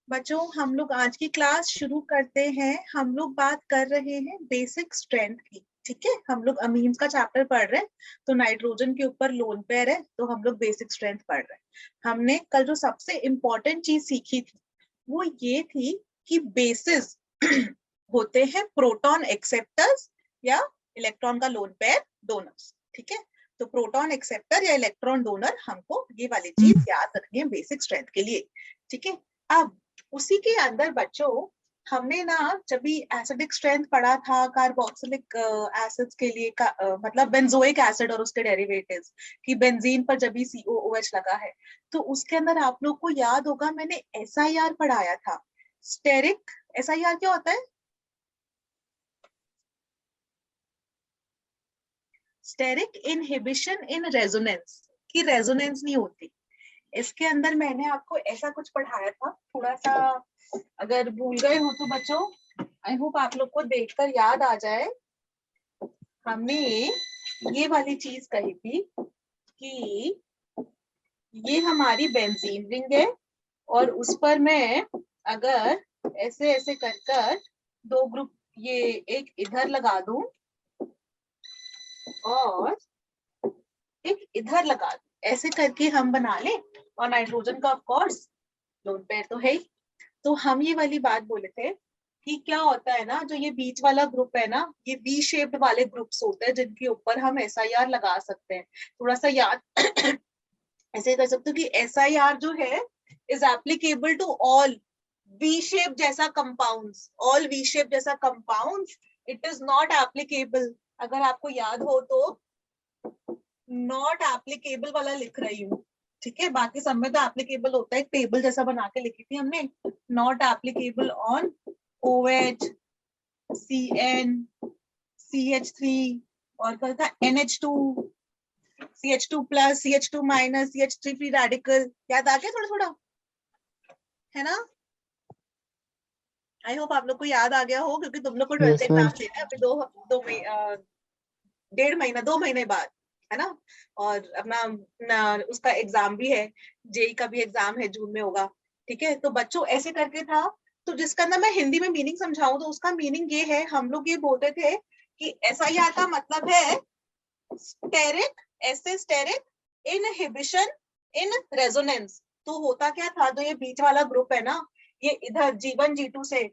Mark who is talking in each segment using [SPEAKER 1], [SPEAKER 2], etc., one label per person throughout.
[SPEAKER 1] बच्चों हम लोग आज की क्लास शुरू करते हैं। हम लोग बात कर रहे हैं बेसिक स्ट्रेंथ की। ठीक है, हम लोग अमीन्स का चैप्टर पढ़ रहे हैं। तो नाइट्रोजन के ऊपर लोन पेयर है, तो हम लोग बेसिक स्ट्रेंथ पढ़ रहे हैं। हमने कल जो सबसे इम्पोर्टेंट चीज सीखी थी वो ये थी कि बेसिस होते हैं प्रोटॉन एक्सेप्टर्स या इलेक्ट्रॉन का लोन पेयर डोनर्स। ठीक है, तो प्रोटॉन एक्सेप्टर या इलेक्ट्रॉन डोनर, हमको ये वाली चीज याद रखनी है बेसिक स्ट्रेंथ के लिए। ठीक है, अब उसी के अंदर बच्चों हमने ना जब भी एसिडिक स्ट्रेंथ पढ़ा था कार्बोक्सिलिक एसिड्स के लिए मतलब बेंजोइक एसिड और उसके डेरिवेटिव्स कि बेंजीन पर जब भी COOH लगा है, तो उसके अंदर आप लोग को याद होगा मैंने SIR पढ़ाया था। स्टेरिक SIR क्या होता है? स्टेरिक इनहिबिशन इन रेजोनेंस की रेजोनेंस नहीं होती। इसके अंदर मैंने आपको ऐसा कुछ पढ़ाया था, थोड़ा सा अगर भूल गए हो तो बच्चों आई होप आप लोग को देखकर याद आ जाए। हमने ये वाली चीज कही थी कि ये हमारी बेंजीन रिंग है और उस पर मैं अगर ऐसे ऐसे कर कर दो ग्रुप, ये एक इधर लगा दूं और एक इधर लगा दूं, ऐसे करके हम बना ले। और नाइट्रोजन का ऑफ कोर्स लोन पेयर तो है ही। तो हम ये वाली बात बोले थे कि क्या होता है ना, जो ये बीच वाला ग्रुप है ना, ये वी शेप्ड वाले ग्रुप्स होते हैं जिनके ऊपर हम SIR लगा सकते हैं। थोड़ा सा याद ऐसे कर सकते हो कि SIR जो है is applicable to all V shape जैसा कंपाउंड्स, ऑल वी शेप जैसा compounds. It is not applicable, अगर आपको याद हो तो नॉट एप्लीकेबल वाला लिख रही हूँ। ठीक है, बाकी सब में तो एप्लीकेबल होता है, एक टेबल जैसा बना के लिखी थी हमने। Not applicable on OH, CN, CH3 और क्या था NH2, CH2 plus, CH2 minus, CH3 free radical. याद आ गया थोड़ा थोड़ा, है ना? आई होप आप लोग को याद आ गया हो, क्योंकि तुम लोग को 12th
[SPEAKER 2] यस मैम।
[SPEAKER 1] एग्जाम देना है अभी डेढ़ महीना 2 महीने बाद, है ना? और अपना उसका एग्जाम भी है, जेई का भी एग्जाम है, जून में होगा। ठीक है, तो बच्चों ऐसे करके था। तो जिसका ना मैं हिंदी में मीनिंग समझाऊं तो उसका मीनिंग ये है, हम लोग ये बोलते थे कि SIR का मतलब है स्टेरिक, ऐसे स्टेरिक इनहिबिशन इन रेजोनेंस। तो होता क्या था, जो ये बीच वाला ग्रुप है ना, ये इधर G1 G2 से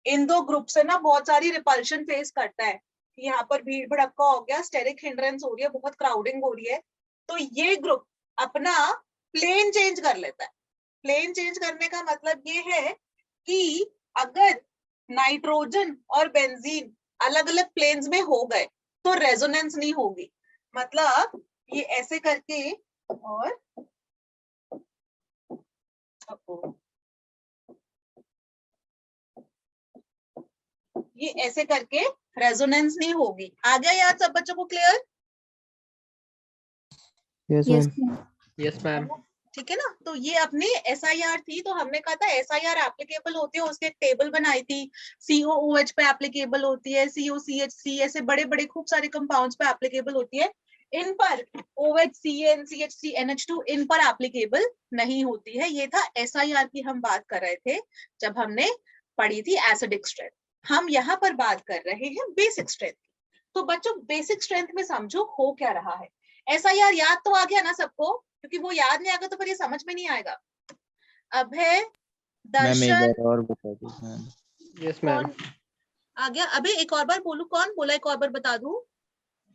[SPEAKER 1] इन दो ग्रुप से ना बहुत सारी रिपल्शन फेस करता है। यहाँ पर भीड़ भड़क्का हो गया, स्टेरिक हिंड्रेंस हो रही है, बहुत क्राउडिंग हो रही है, तो ये ग्रुप अपना प्लेन चेंज कर लेता है। प्लेन चेंज करने का मतलब ये है कि अगर नाइट्रोजन और बेंजीन अलग अलग प्लेन्स में हो गए तो रेजोनेंस नहीं होगी। मतलब ये ऐसे करके और ये ऐसे करके रेजोनेंस नहीं होगी। आ गया याद सब बच्चों को? Clear?
[SPEAKER 2] Yes
[SPEAKER 3] yes
[SPEAKER 2] ma'am.
[SPEAKER 3] Yes ma'am.
[SPEAKER 1] ठीक है ना? तो ये अपनी SIR थी, तो हमने कहा था SIR एप्लीकेबल होती है, उसके एक टेबल बनाई थी। COOH पे एप्लीकेबल होती है, COCH3 ऐसे बड़े बड़े खूब सारे कंपाउंड्स पे एप्लीकेबल होती है। इन पर OH, CN, CH3, NH2 इन पर एप्लीकेबल नहीं होती है। ये था SIR की हम बात कर रहे थे जब हमने पढ़ी थी एसिडिक स्ट्रेंथ। हम यहाँ पर बात कर रहे हैं बेसिक स्ट्रेंथ। तो बच्चों बेसिक स्ट्रेंथ में समझो हो क्या रहा है। SIR याद तो आ गया ना सबको? क्योंकि वो याद नहीं आएगा तो फिर ये समझ में नहीं आएगा। अभय,
[SPEAKER 4] मैम एक
[SPEAKER 1] दर्शन,
[SPEAKER 4] बार और बता दो मैम।
[SPEAKER 3] Yes ma'am.
[SPEAKER 1] कौन आ गया? अबे एक और बार बोलू, कौन बोला एक और बार बता दूं?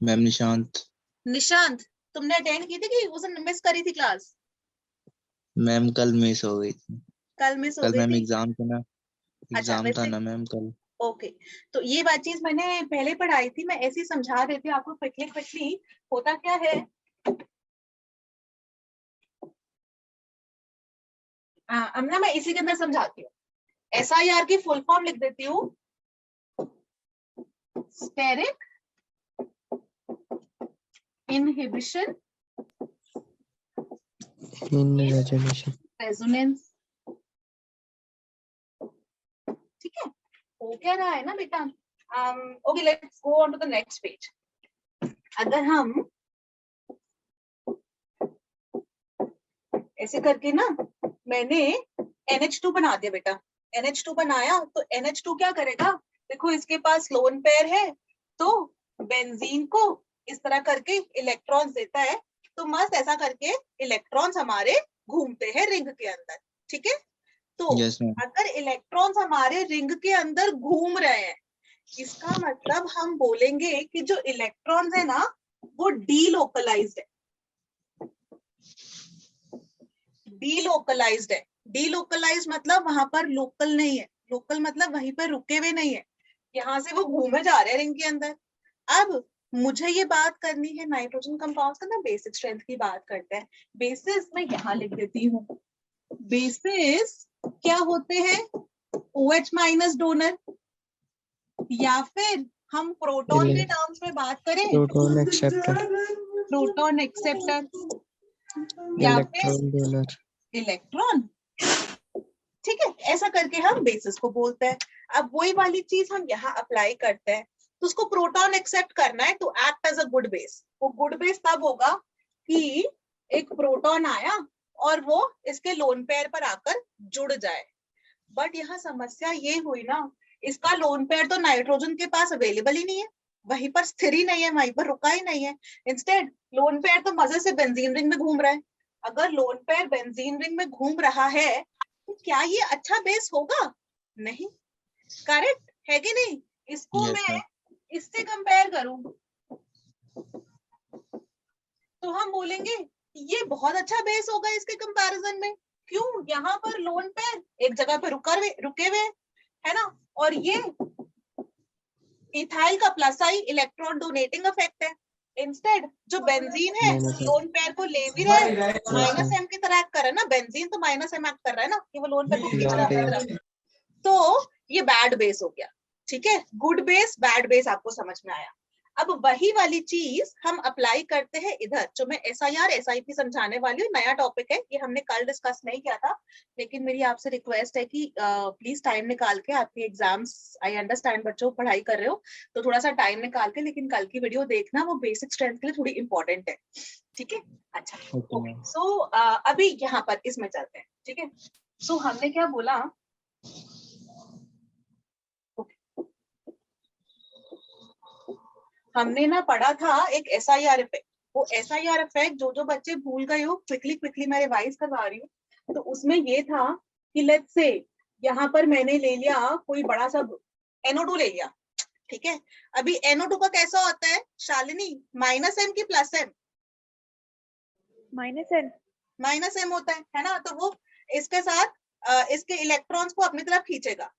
[SPEAKER 4] मैम निशांत।
[SPEAKER 1] निशांत, तुमने अटेंड की थी कि उस दिन मिस करी थी क्लास?
[SPEAKER 4] मैम कल मिस हो गई थी।
[SPEAKER 1] कल मिस हो
[SPEAKER 4] कल
[SPEAKER 1] गई
[SPEAKER 4] मैम
[SPEAKER 1] थी?
[SPEAKER 4] एग्जाम था ना,
[SPEAKER 1] अच्छा,
[SPEAKER 4] एग्जाम था
[SPEAKER 1] वैसे
[SPEAKER 4] ना मैम कल।
[SPEAKER 1] ओके। तो ये बात चीज मैंने पहले पढ़ाई थी, मैं ऐसे ही समझा देती हूँ आपको क्विकली क्विकली। होता क्या है, अब ना मैं इसी के अंदर समझाती हूँ। SIR की फुल फॉर्म लिख देती हूँ, steric inhibition
[SPEAKER 2] in resonation.
[SPEAKER 1] Resonance. ठीक है, हो क्या रहा है ना बेटा? Okay, let's go on to the next page. अगर हम ऐसे करके ना, मैंने NH2 बना दिया बेटा, NH2 बनाया तो NH2 क्या करेगा, देखो इसके पास लोन पेयर है तो बेंजीन को इस तरह करके इलेक्ट्रॉन्स देता है, तो मस्त ऐसा करके इलेक्ट्रॉन्स हमारे घूमते हैं रिंग के अंदर, ठीक है। तो
[SPEAKER 4] यस मैम।
[SPEAKER 1] अगर इलेक्ट्रॉन्स हमारे रिंग के अंदर घूम रहे हैं, इसका मतलब हम बोलेंगे कि जो इलेक्ट्रॉन्स है ना वो डीलोकलाइज्ड है, डीलोकलाइज्ड है। डीलोकलाइज्ड मतलब वहां पर लोकल नहीं है, लोकल मतलब वहीं पर रुके हुए नहीं है, यहाँ से वो घूमे जा रहे हैं रिंग के अंदर। अब मुझे ये बात करनी है नाइट्रोजन कंपाउंड्स का ना बेसिक स्ट्रेंथ की बात करते हैं। बेसिस मैं यहाँ लिख देती हूँ, बेसिस क्या होते हैं, OH माइनस डोनर, या फिर हम प्रोटॉन के टर्म्स में बात करें
[SPEAKER 2] प्रोटॉन एक्सेप्टर,
[SPEAKER 1] प्रोटॉन एक्सेप्टर, या फिर
[SPEAKER 2] इलेक्ट्रॉन डोनर।
[SPEAKER 1] इलेक्ट्रॉन, ठीक है। ऐसा करके हम बेसिस को बोलते हैं। अब वही वाली चीज हम यहाँ अप्लाई करते हैं, तो उसको प्रोटॉन एक्सेप्ट करना है तो act as a good base. वो गुड बेस तब होगा कि एक प्रोटॉन आया और वो इसके लोन पेयर पर आकर जुड़ जाए। बट यहाँ समस्या ये हुई ना, इसका लोन पेयर तो नाइट्रोजन के पास अवेलेबल ही नहीं है, वहीं पर स्थिर ही नहीं है, वहीं पर रुका ही नहीं है। इंस्टेड लोन पेयर तो मजे से बेंजीन रिंग में घूम रहा है। अगर लोन पेयर बेंजीन रिंग में घूम रहा है तो क्या ये अच्छा बेस होगा? नहीं, करेक्ट है कि नहीं? इसको
[SPEAKER 4] यस
[SPEAKER 1] मैं
[SPEAKER 4] मैम।
[SPEAKER 1] इससे कंपेयर करूं तो हम बोलेंगे ये बहुत अच्छा बेस होगा इसके कंपैरिजन में। क्यों? यहाँ पर लोन पेयर एक जगह पे रुके हुए है ना, और ये इथाइल का प्लस आई इलेक्ट्रॉन डोनेटिंग इफेक्ट है। इंस्टेड जो बेंजीन है लोन पेयर को ले भी रहा है, माइनस एम की तरह एक्ट कर रहा है ना, बेंजीन तो माइनस एम एक्ट कर रहा है ना कि वो लोन पेयर को खींच रहा है, तो ये बैड बेस हो गया। ठीक है, गुड बेस बैड बेस आपको समझ में आया। अब वही वाली चीज हम अप्लाई करते हैं इधर, जो मैं SIR SIP समझाने वाली हूँ, नया टॉपिक है ये, हमने कल डिस्कस नहीं किया था, लेकिन मेरी आपसे रिक्वेस्ट है कि प्लीज टाइम निकाल के, आपके एग्जाम्स आई अंडरस्टैंड बच्चों पढ़ाई कर रहे हो तो थोड़ा सा टाइम निकाल के, लेकिन कल की वीडियो देखना, वो बेसिक स्ट्रेंथ के लिए थोड़ी इंपॉर्टेंट है, ठीक है। अच्छा ओके, सो अभी यहाँ पर इसमें चलते हैं, ठीक है। सो हमने क्या बोला, हमने ना पढ़ा था एक SIR इफेक्ट। वो SIR इफेक्ट जो बच्चे भूल गए हो, क्विकली मैं रिवाइज करवा रही हूँ। तो उसमें ये था कि लेट्स से यहाँ पर मैंने ले लिया कोई बड़ा सा NO2 ले लिया, ठीक है। अभी NO2 का कैसा होता है शालिनी, -M की +M? -M होता है ना, तो वो इसके साथ इसके इलेक्ट्रॉन्स को अपनी तरफ खींचेगा।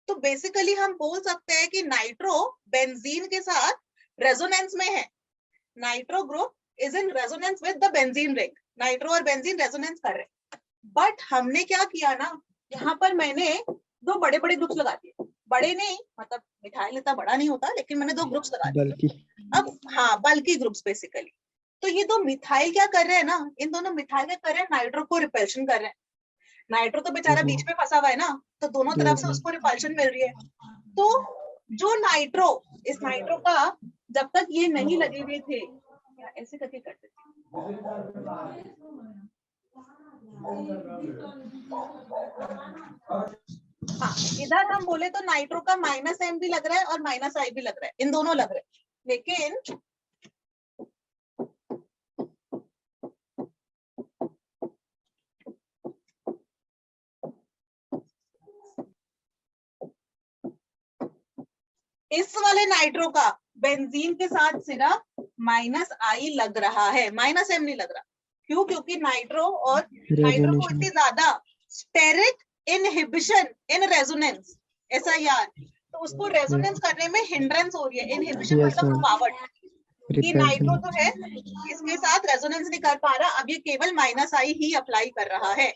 [SPEAKER 1] तो बेसिकली हम बोल सकते हैं कि नाइट्रो बेंजीन के साथ रेजोनेंस में है, nitro group is in resonance with the benzene ring, nitro और बेंजीन रेजोनेंस कर रहे हैं। बट हमने क्या किया ना, यहाँ पर मैंने दो बड़े बड़े ग्रुप्स लगा दिए, बड़े नहीं मतलब मिथाइल इतना बड़ा नहीं होता, लेकिन मैंने दो ग्रुप्स लगा दिए।
[SPEAKER 2] बल्कि
[SPEAKER 1] अब हाँ, बल्कि ग्रुप्स बेसिकली। तो ये दो मिथाइल क्या कर रहे हैं ना, इन दोनों मिथाइल क्या कर रहे हैं, नाइट्रो को रिपल्शन कर रहे हैं। नाइट्रो तो बेचारा बीच में फंसा हुआ है ना, तो दोनों तरफ से उसको रिपल्शन मिल रही है। तो जो नाइट्रो, इस नाइट्रो का जब तक ये नहीं लगे हुए थे, या ऐसे करके करते थे, हाँ इधर हम बोले तो नाइट्रो का -M भी लग रहा है और -I भी लग रहा है, इन दोनों लग रहे हैं, लेकिन इस वाले नाइट्रो का बेंजीन के साथ सिर्फ -I लग रहा है, -M नहीं लग रहा। क्यों? क्योंकि नाइट्रो को इतनी ज्यादा steric inhibition in resonance SIR, तो उसको रेजोनेंस करने में हिंड्रेंस हो रही है। इनहिबिशन मतलब रुकावट, कि नाइट्रो तो है इसके साथ रेजोनेंस नहीं कर पा रहा, अब ये केवल -I ही अप्लाई कर रहा है।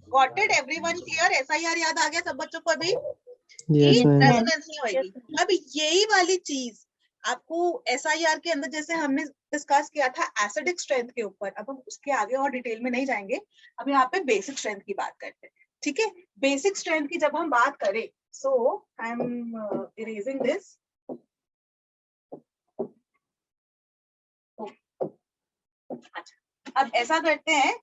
[SPEAKER 1] Got it everyone clear? SIR याद आ गया सब बच्चों को अभी? रेजोनेंस नहीं होगी। अब यही वाली चीज आपको SIR के अंदर, जैसे हमने डिस्कस किया था एसिडिक स्ट्रेंथ के ऊपर, अब हम उसके आगे और डिटेल में नहीं जाएंगे, अब यहाँ पे बेसिक स्ट्रेंथ की बात करते हैं, ठीक है। बेसिक स्ट्रेंथ की जब हम बात करें, सो आई एम इरेजिंग दिस, अच्छा अब ऐसा करते हैं,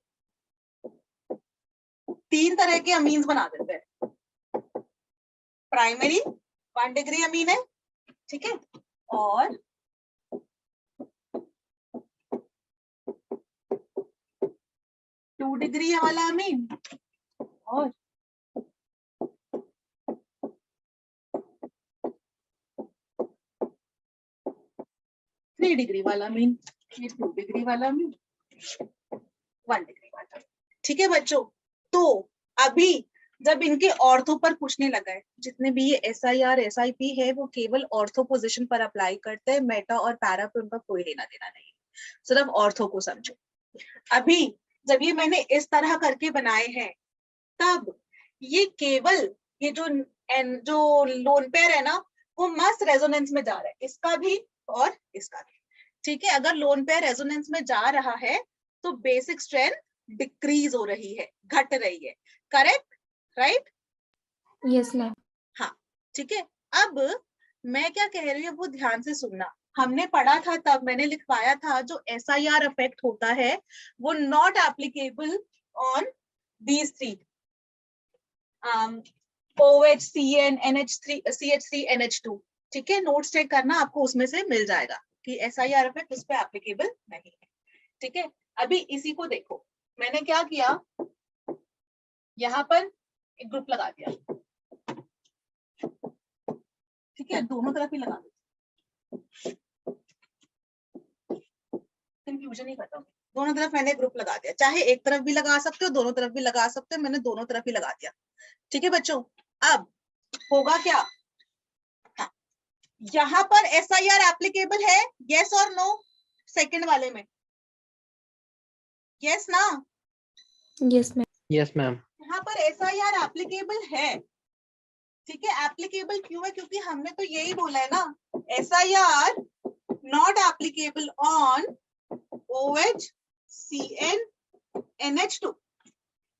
[SPEAKER 1] तीन तरह के अमीन्स बना देते हैं। प्राइमरी 1 डिग्री अमीन है, ठीक है, और टू डिग्री वाला अमीन और थ्री डिग्री वाला अमीन। ये 2 डिग्री वाला अमीन, 1 डिग्री वाला। ठीक है बच्चों, तो अभी जब इनके ऑर्थो पर पूछने लगा है, जितने भी ये SIR SIP है वो केवल ऑर्थो पोजीशन पर अप्लाई करते हैं, मेटा और पैरा पे उनका कोई लेना देना नहीं है, सिर्फ ऑर्थो को समझो। अभी जब ये मैंने इस तरह करके बनाए हैं, तब ये केवल ये जो लोन पेयर है ना, वो मस्त रेजोनेंस में जा रहा है, इसका भी और इसका भी। ठीक है, अगर लोन पेयर रेजोनेंस में जा रहा है तो बेसिक स्ट्रेंथ डिक्रीज हो रही है, घट रही है, करेक्ट, राइट?
[SPEAKER 3] Yes ma'am.
[SPEAKER 1] हाँ, ठीक है। अब मैं क्या कह रही हूँ वो ध्यान से सुनना। हमने पढ़ा था, तब मैंने लिखवाया था जो SIR इफेक्ट होता है वो not applicable on these three, OH, CN, NH3, CH3, NH2। ठीक है, नोट्स चेक करना, आपको उसमें से मिल जाएगा कि SIR इफेक्ट उस पर एप्लीकेबल नहीं है। ठीक है, अभी इसी को देखो, मैंने क्या किया, यहाँ पर एक ग्रुप लगा दिया, ठीक है, दोनों तरफ ही लगा दिया, कंफ्यूजन ही खत्म। दोनों तरफ मैंने ग्रुप लगा दिया, चाहे एक तरफ भी लगा सकते हो, दोनों तरफ भी लगा सकते हो, मैंने दोनों तरफ ही लगा दिया। ठीक है बच्चों, अब होगा क्या, हाँ, यहाँ पर SIR एप्लीकेबल है, यस और नो? सेकंड वाले में यस ना?
[SPEAKER 3] Yes ma'am.
[SPEAKER 2] Yes ma'am.
[SPEAKER 1] यहाँ पर SIR एप्लीकेबल है, ठीक है। एप्लीकेबल क्यों है? क्योंकि हमने तो यही बोला है ना, SIR not applicable on OH, CN, NH2।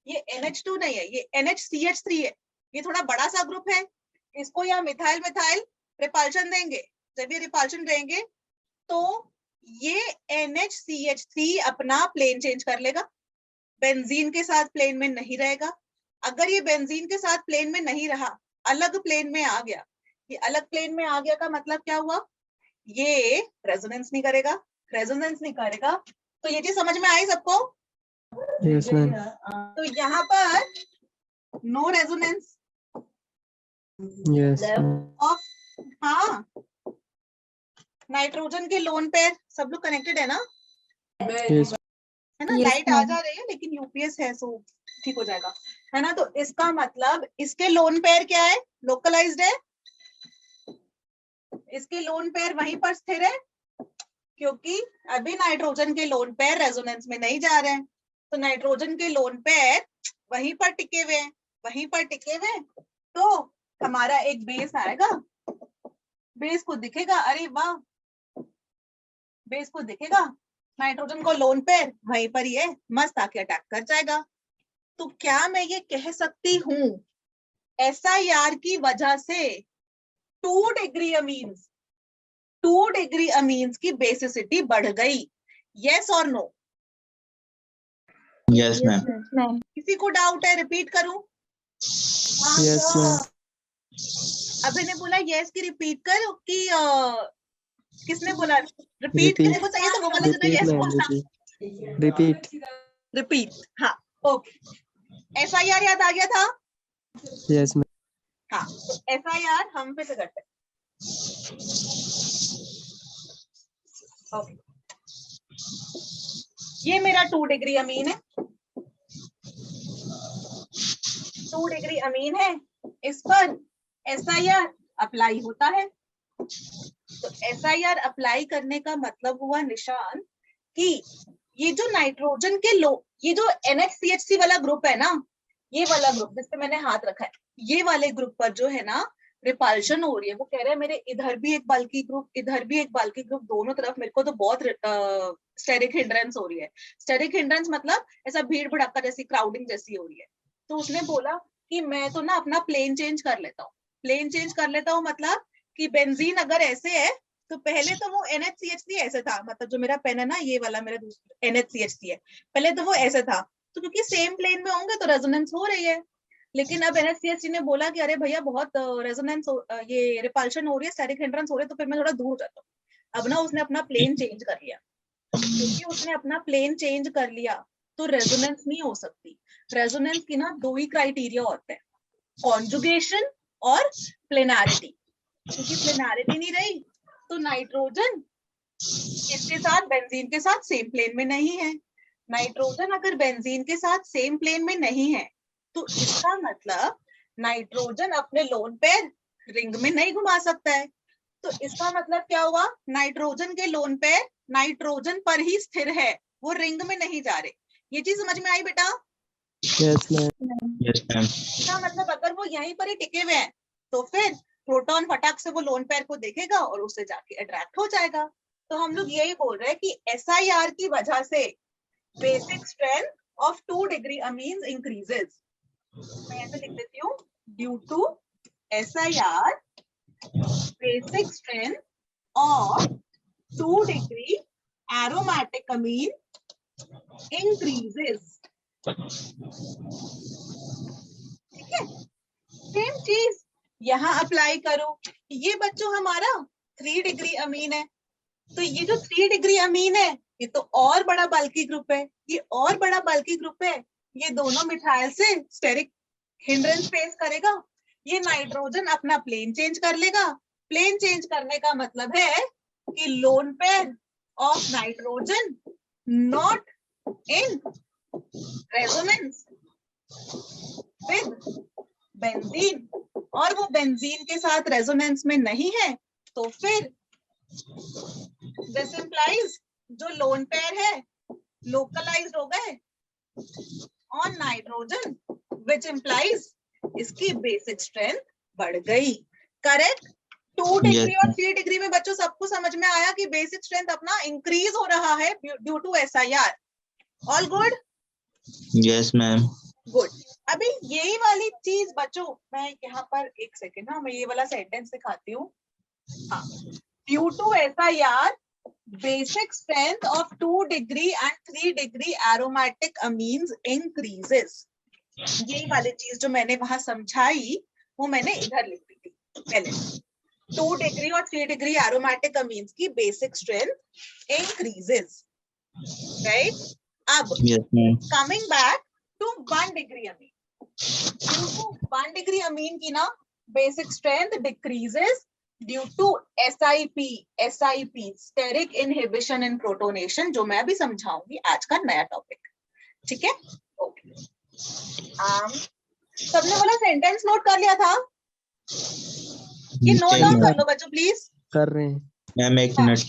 [SPEAKER 1] ये NH2 नहीं है, ये NHCH3 है, ये थोड़ा बड़ा सा ग्रुप है, इसको या मिथाइल मिथाइल रिपल्शन देंगे, जब ये रिपल्शन देंगे तो ये NHCH3 अपना प्लेन चेंज कर लेगा, बेंजीन के साथ प्लेन में नहीं रहेगा। अगर ये बेंजीन के साथ प्लेन में नहीं रहा, अलग प्लेन में आ गया, ये अलग प्लेन में आ गया का मतलब क्या हुआ, ये रेजोनेंस नहीं करेगा, रेजोनेंस नहीं करेगा। तो ये चीज समझ में आई सबको?
[SPEAKER 2] Yes ma'am.
[SPEAKER 1] तो यहाँ पर नो रेजोनेंस
[SPEAKER 2] यस
[SPEAKER 1] ऑफ, हाँ, नाइट्रोजन के लोन पेयर सब लोग कनेक्टेड है ना,
[SPEAKER 2] यस
[SPEAKER 1] है ना?
[SPEAKER 3] Yes,
[SPEAKER 1] लाइट आ
[SPEAKER 3] ma'am.
[SPEAKER 1] जा रही है लेकिन UPS है, सो ठीक हो जाएगा, है ना? तो इसका मतलब इसके लोन पेयर क्या है, लोकलाइज्ड है, इसके लोन पेयर वहीं पर स्थिर है, क्योंकि अभी नाइट्रोजन के लोन पेयर रेजोनेंस में नहीं जा रहे हैं, तो नाइट्रोजन के लोन पेयर वहीं पर टिके हुए हैं, वहीं पर टिके हुए हैं। तो हमारा एक बेस आएगा, बेस को दिखेगा, अरे वाह, बेस को दिखेगा नाइट्रोजन को लोन पेयर वहीं पर ही है, मस्त आके अटैक कर जाएगा। तो क्या मैं ये कह सकती हूँ SIR की वजह से 2 डिग्री अमीन्स, 2 डिग्री अमीन्स की बेसिसिटी बढ़ गई, यस और नो?
[SPEAKER 4] Yes ma'am.
[SPEAKER 3] मैम।
[SPEAKER 1] किसी को डाउट है, रिपीट करूं?
[SPEAKER 2] Yes ma'am.
[SPEAKER 1] अभी ने बोला यस की रिपीट कर कि किसने बोला रिपीट
[SPEAKER 2] Repeat.
[SPEAKER 1] करने को चाहिए, तो वो वाला जो
[SPEAKER 2] रिपीट
[SPEAKER 1] यस
[SPEAKER 2] मैम,
[SPEAKER 1] बोलना,
[SPEAKER 2] रिपीट।
[SPEAKER 1] रिपीट, हाँ, ओके। SIR याद आ गया था?
[SPEAKER 2] Yes ma'am.
[SPEAKER 1] हाँ, तो SIR हम फिर से करते हैं, ओके। ये मेरा 2 डिग्री अमीन है, 2 डिग्री अमीन है, इस पर SIR अप्लाई होता है। तो SIR अप्लाई करने का मतलब हुआ निशान कि ये जो नाइट्रोजन के ये जो NHCHC वाला ग्रुप है ना, ये वाला ग्रुप जिस पे मैंने हाथ रखा है, ये वाले ग्रुप पर जो है ना रिपल्शन हो रही है। वो कह रहे हैं मेरे इधर भी एक बल्कि ग्रुप, इधर भी एक बल्कि ग्रुप, दोनों तरफ मेरे को तो बहुत स्टेरिक हिंड्रेंस हो रही है। स्टेरिक हिंड्रेंस मतलब ऐसा भीड़ भड़क्का जैसी, क्राउडिंग जैसी हो रही है। तो उसने बोला कि मैं तो ना अपना प्लेन चेंज कर लेता हूँ, प्लेन चेंज कर लेता हूँ, मतलब कि बेंजीन अगर ऐसे है तो पहले तो वो NHCHC ऐसे था, मतलब जो मेरा पेन है ना ये वाला मेरा NHCHC है, पहले तो वो ऐसे था, तो क्योंकि सेम प्लेन में होंगे तो रेजोनेंस हो रही है। लेकिन अब NSCST ने बोला कि अरे भैया बहुत रेजोनेंस ये रिपल्शन हो रही है, स्टैटिक हिंड्रेंस हो रही है, तो फिर मैं थोड़ा दूर जाता हूँ। अब ना उसने अपना प्लेन चेंज कर लिया, क्योंकि उसने अपना प्लेन चेंज कर लिया तो रेजोनेंस नहीं हो सकती। रेजोनेंस की ना 2 ही क्राइटेरिया होते हैं, कॉन्जुगेशन और प्लेनारिटी। क्योंकि प्लेनारिटी नहीं रही तो नाइट्रोजन इसके साथ बेंजीन के साथ सेम प्लेन में नहीं है। नाइट्रोजन अगर बेंजीन के साथ सेम प्लेन में नहीं है तो इसका मतलब नाइट्रोजन अपने लोन पेयर रिंग में नहीं घुमा सकता है। तो इसका मतलब क्या हुआ, नाइट्रोजन के लोन पेयर नाइट्रोजन पर ही स्थिर है, वो रिंग में नहीं जा रहे। ये चीज समझ में आई बेटा?
[SPEAKER 2] Yes, ma'am.
[SPEAKER 4] Yes, ma'am.
[SPEAKER 1] इसका मतलब अगर वो यहीं पर ही टिके हुए हैं तो फिर प्रोटॉन फटाक से वो लोन पेयर को देखेगा और उससे जाके अट्रैक्ट हो जाएगा। तो हम लोग यही बोल रहे हैं कि SIR की वजह से basic strength of 2 degree amines increases. मैं ऐसे लिख देती हूँ, due to SIR basic strength of 2 degree aromatic amine increases. ठीक है, सेम चीज यहाँ अप्लाई करो। ये बच्चों हमारा 3 डिग्री अमीन है, तो ये जो 3 डिग्री अमीन है ये तो और बड़ा बल्की ग्रुप है, ये और बड़ा बल्की ग्रुप है। ये दोनों मिथाइल से स्टेरिक हिंड्रेंस फेस करेगा। ये नाइट्रोजन अपना प्लेन चेंज कर लेगा। प्लेन चेंज करने का मतलब है कि lone pair of nitrogen not in resonance with benzene, और वो बेंजीन के साथ रेजोनेंस में नहीं है, तो फिर दिस इंप्लाइज जो लोन पेयर है लोकलाइज्ड हो गए ऑन नाइट्रोजन, व्हिच इंप्लाइज इसकी बेसिक स्ट्रेंथ बढ़ गई। करेक्ट? 2 डिग्री और 3 डिग्री में बच्चों सबको समझ में आया कि बेसिक स्ट्रेंथ अपना इंक्रीज हो रहा है due to SIR। All good?
[SPEAKER 4] Yes, ma'am.
[SPEAKER 1] Good. अभी यही वाली चीज बच्चों, मैं यहाँ पर एक सेकेंड ना, मैं ये वाला सेंटेंस दिखाती हूँ। हाँ, due to SIR basic strength of 2 degree and 3 degree aromatic amines increases। यही वाली चीज जो मैंने वहां समझाई वो मैंने इधर लिख दी थी पहले। 2 डिग्री और 3 डिग्री एरोमेटिक अमीन्स की बेसिक स्ट्रेंथ इंक्रीजेस, राइट? अब
[SPEAKER 4] Yes, ma'am.
[SPEAKER 1] Coming back to 1 degree amine, due to 1 degree amine की ना basic strength decreases due to SIP steric inhibition in protonation, जो मैं अभी समझाऊंगी, आज का नया टॉपिक। ठीक है, ओके। सबने बोला सेंटेंस नोट कर लिया था? ये नोट
[SPEAKER 4] Okay,
[SPEAKER 1] डाउन
[SPEAKER 4] ma'am.
[SPEAKER 1] कर लो बच्चों प्लीज।
[SPEAKER 2] कर रहे हैं।
[SPEAKER 4] मैम एक
[SPEAKER 1] हाँ।
[SPEAKER 4] मिनट।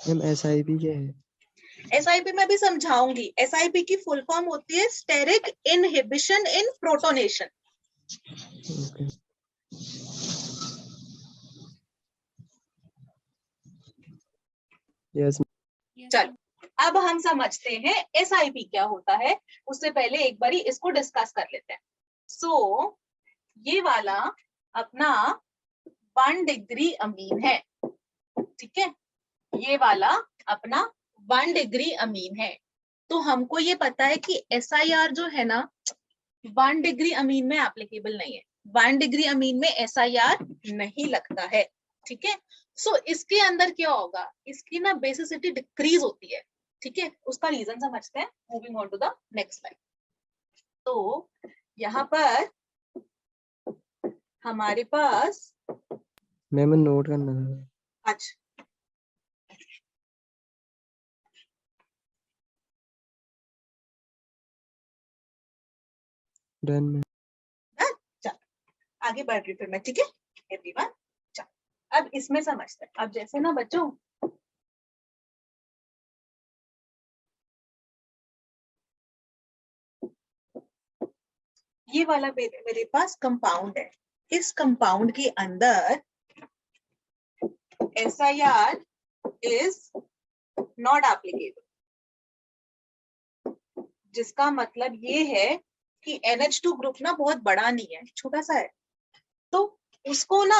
[SPEAKER 2] मैम SIP क्या है?
[SPEAKER 1] SIP में भी समझाऊंगी। SIP की फुल फॉर्म होती है steric inhibition in protonation.
[SPEAKER 2] Okay. Yes,
[SPEAKER 1] चलो अब हम समझते हैं SIP क्या होता है। उससे पहले एक बारी इसको डिस्कस कर लेते हैं। सो ये वाला अपना 1 डिग्री अमीन है, ठीक है? ये वाला अपना 1 डिग्री अमीन है। तो हमको ये पता है कि SIR जो है ना 1 डिग्री अमीन में एप्लीकेबल नहीं है। 1 डिग्री अमीन में SIR नहीं लगता है, ठीक है? सो इसके अंदर क्या होगा, इसकी ना बेसिसिटी डिक्रीज होती है, ठीक है? उसका रीजन समझते हैं। Moving on to the next slide. तो यहाँ पर हमारे पास
[SPEAKER 2] मैम नोट करना था।
[SPEAKER 1] अच्छा
[SPEAKER 2] डन में।
[SPEAKER 1] आगे बढ़ रही फिर मैं, ठीक है एवरीवन? चलो अब इसमें समझते हैं। अब जैसे ना बच्चों एक ये वाला मेरे पास कंपाउंड है, इस कंपाउंड के अंदर SIR इज नॉट एप्लीकेबल, जिसका मतलब ये है कि NH2 ग्रुप ना बहुत बड़ा नहीं है, छोटा सा है। तो उसको ना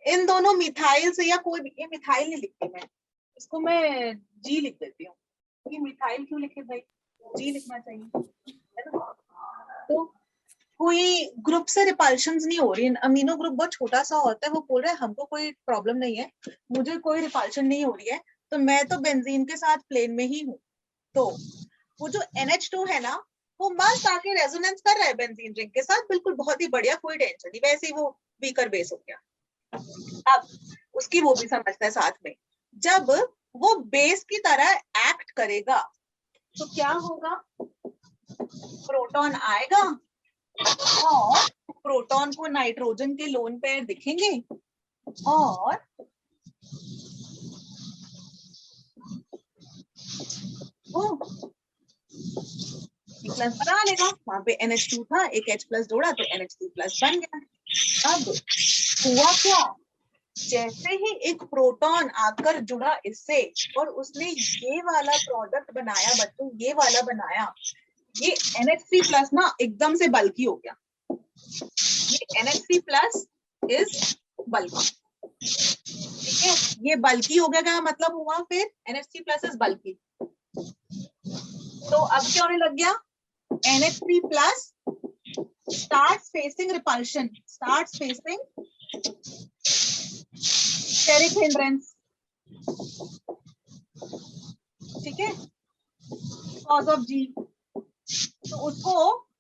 [SPEAKER 1] इन दोनों मिथाइल से या कोई भी, ये मिथाइल नहीं लिखती मैं, इसको मैं जी लिख देती हूँ। ये मिथाइल क्यों लिखे भाई, जी लिखना चाहिए, है ना। तो कोई ग्रुप से रिपल्शंस नहीं हो रही, अमीनो ग्रुप बहुत छोटा सा होता है, वो बोल रहे हैं हमको कोई प्रॉब्लम नहीं है, मुझे कोई रिपल्शन नहीं हो रही है, तो मैं तो बेंजीन के साथ प्लेन में ही हूँ। तो वो जो NH2 है ना, वो मस्त आके रेजोनेंस कर रहा है बेंजीन रिंग के साथ, बिल्कुल बहुत ही बढ़िया, कोई टेंशन नहीं, वैसे ही वो वीकर बेस हो गया। अब उसकी वो भी समझते हैं साथ में, जब वो बेस की तरह एक्ट करेगा तो क्या होगा, प्रोटॉन आएगा और प्रोटॉन को नाइट्रोजन के लोन पेयर दिखेंगे और वो प्लस बना लेगा, वहां पे NH2 था, एक H+ जोड़ा तो NH2+ बन गया। अब हुआ क्या, जैसे ही एक प्रोटॉन आकर जुड़ा इससे और उसने ये वाला प्रोडक्ट बनाया बच्चों, ये वाला बनाया, ये NH3+ ना एकदम से बल्की हो गया, ये NH3+ इज बल्की, ठीक है। ये बल्की हो गया, क्या मतलब हुआ फिर, NH3+ इज बल्की, तो अब क्या होने लग गया, NH3+ starts facing repulsion, starts facing steric hindrance, ठीक है, cause of G, तो उसको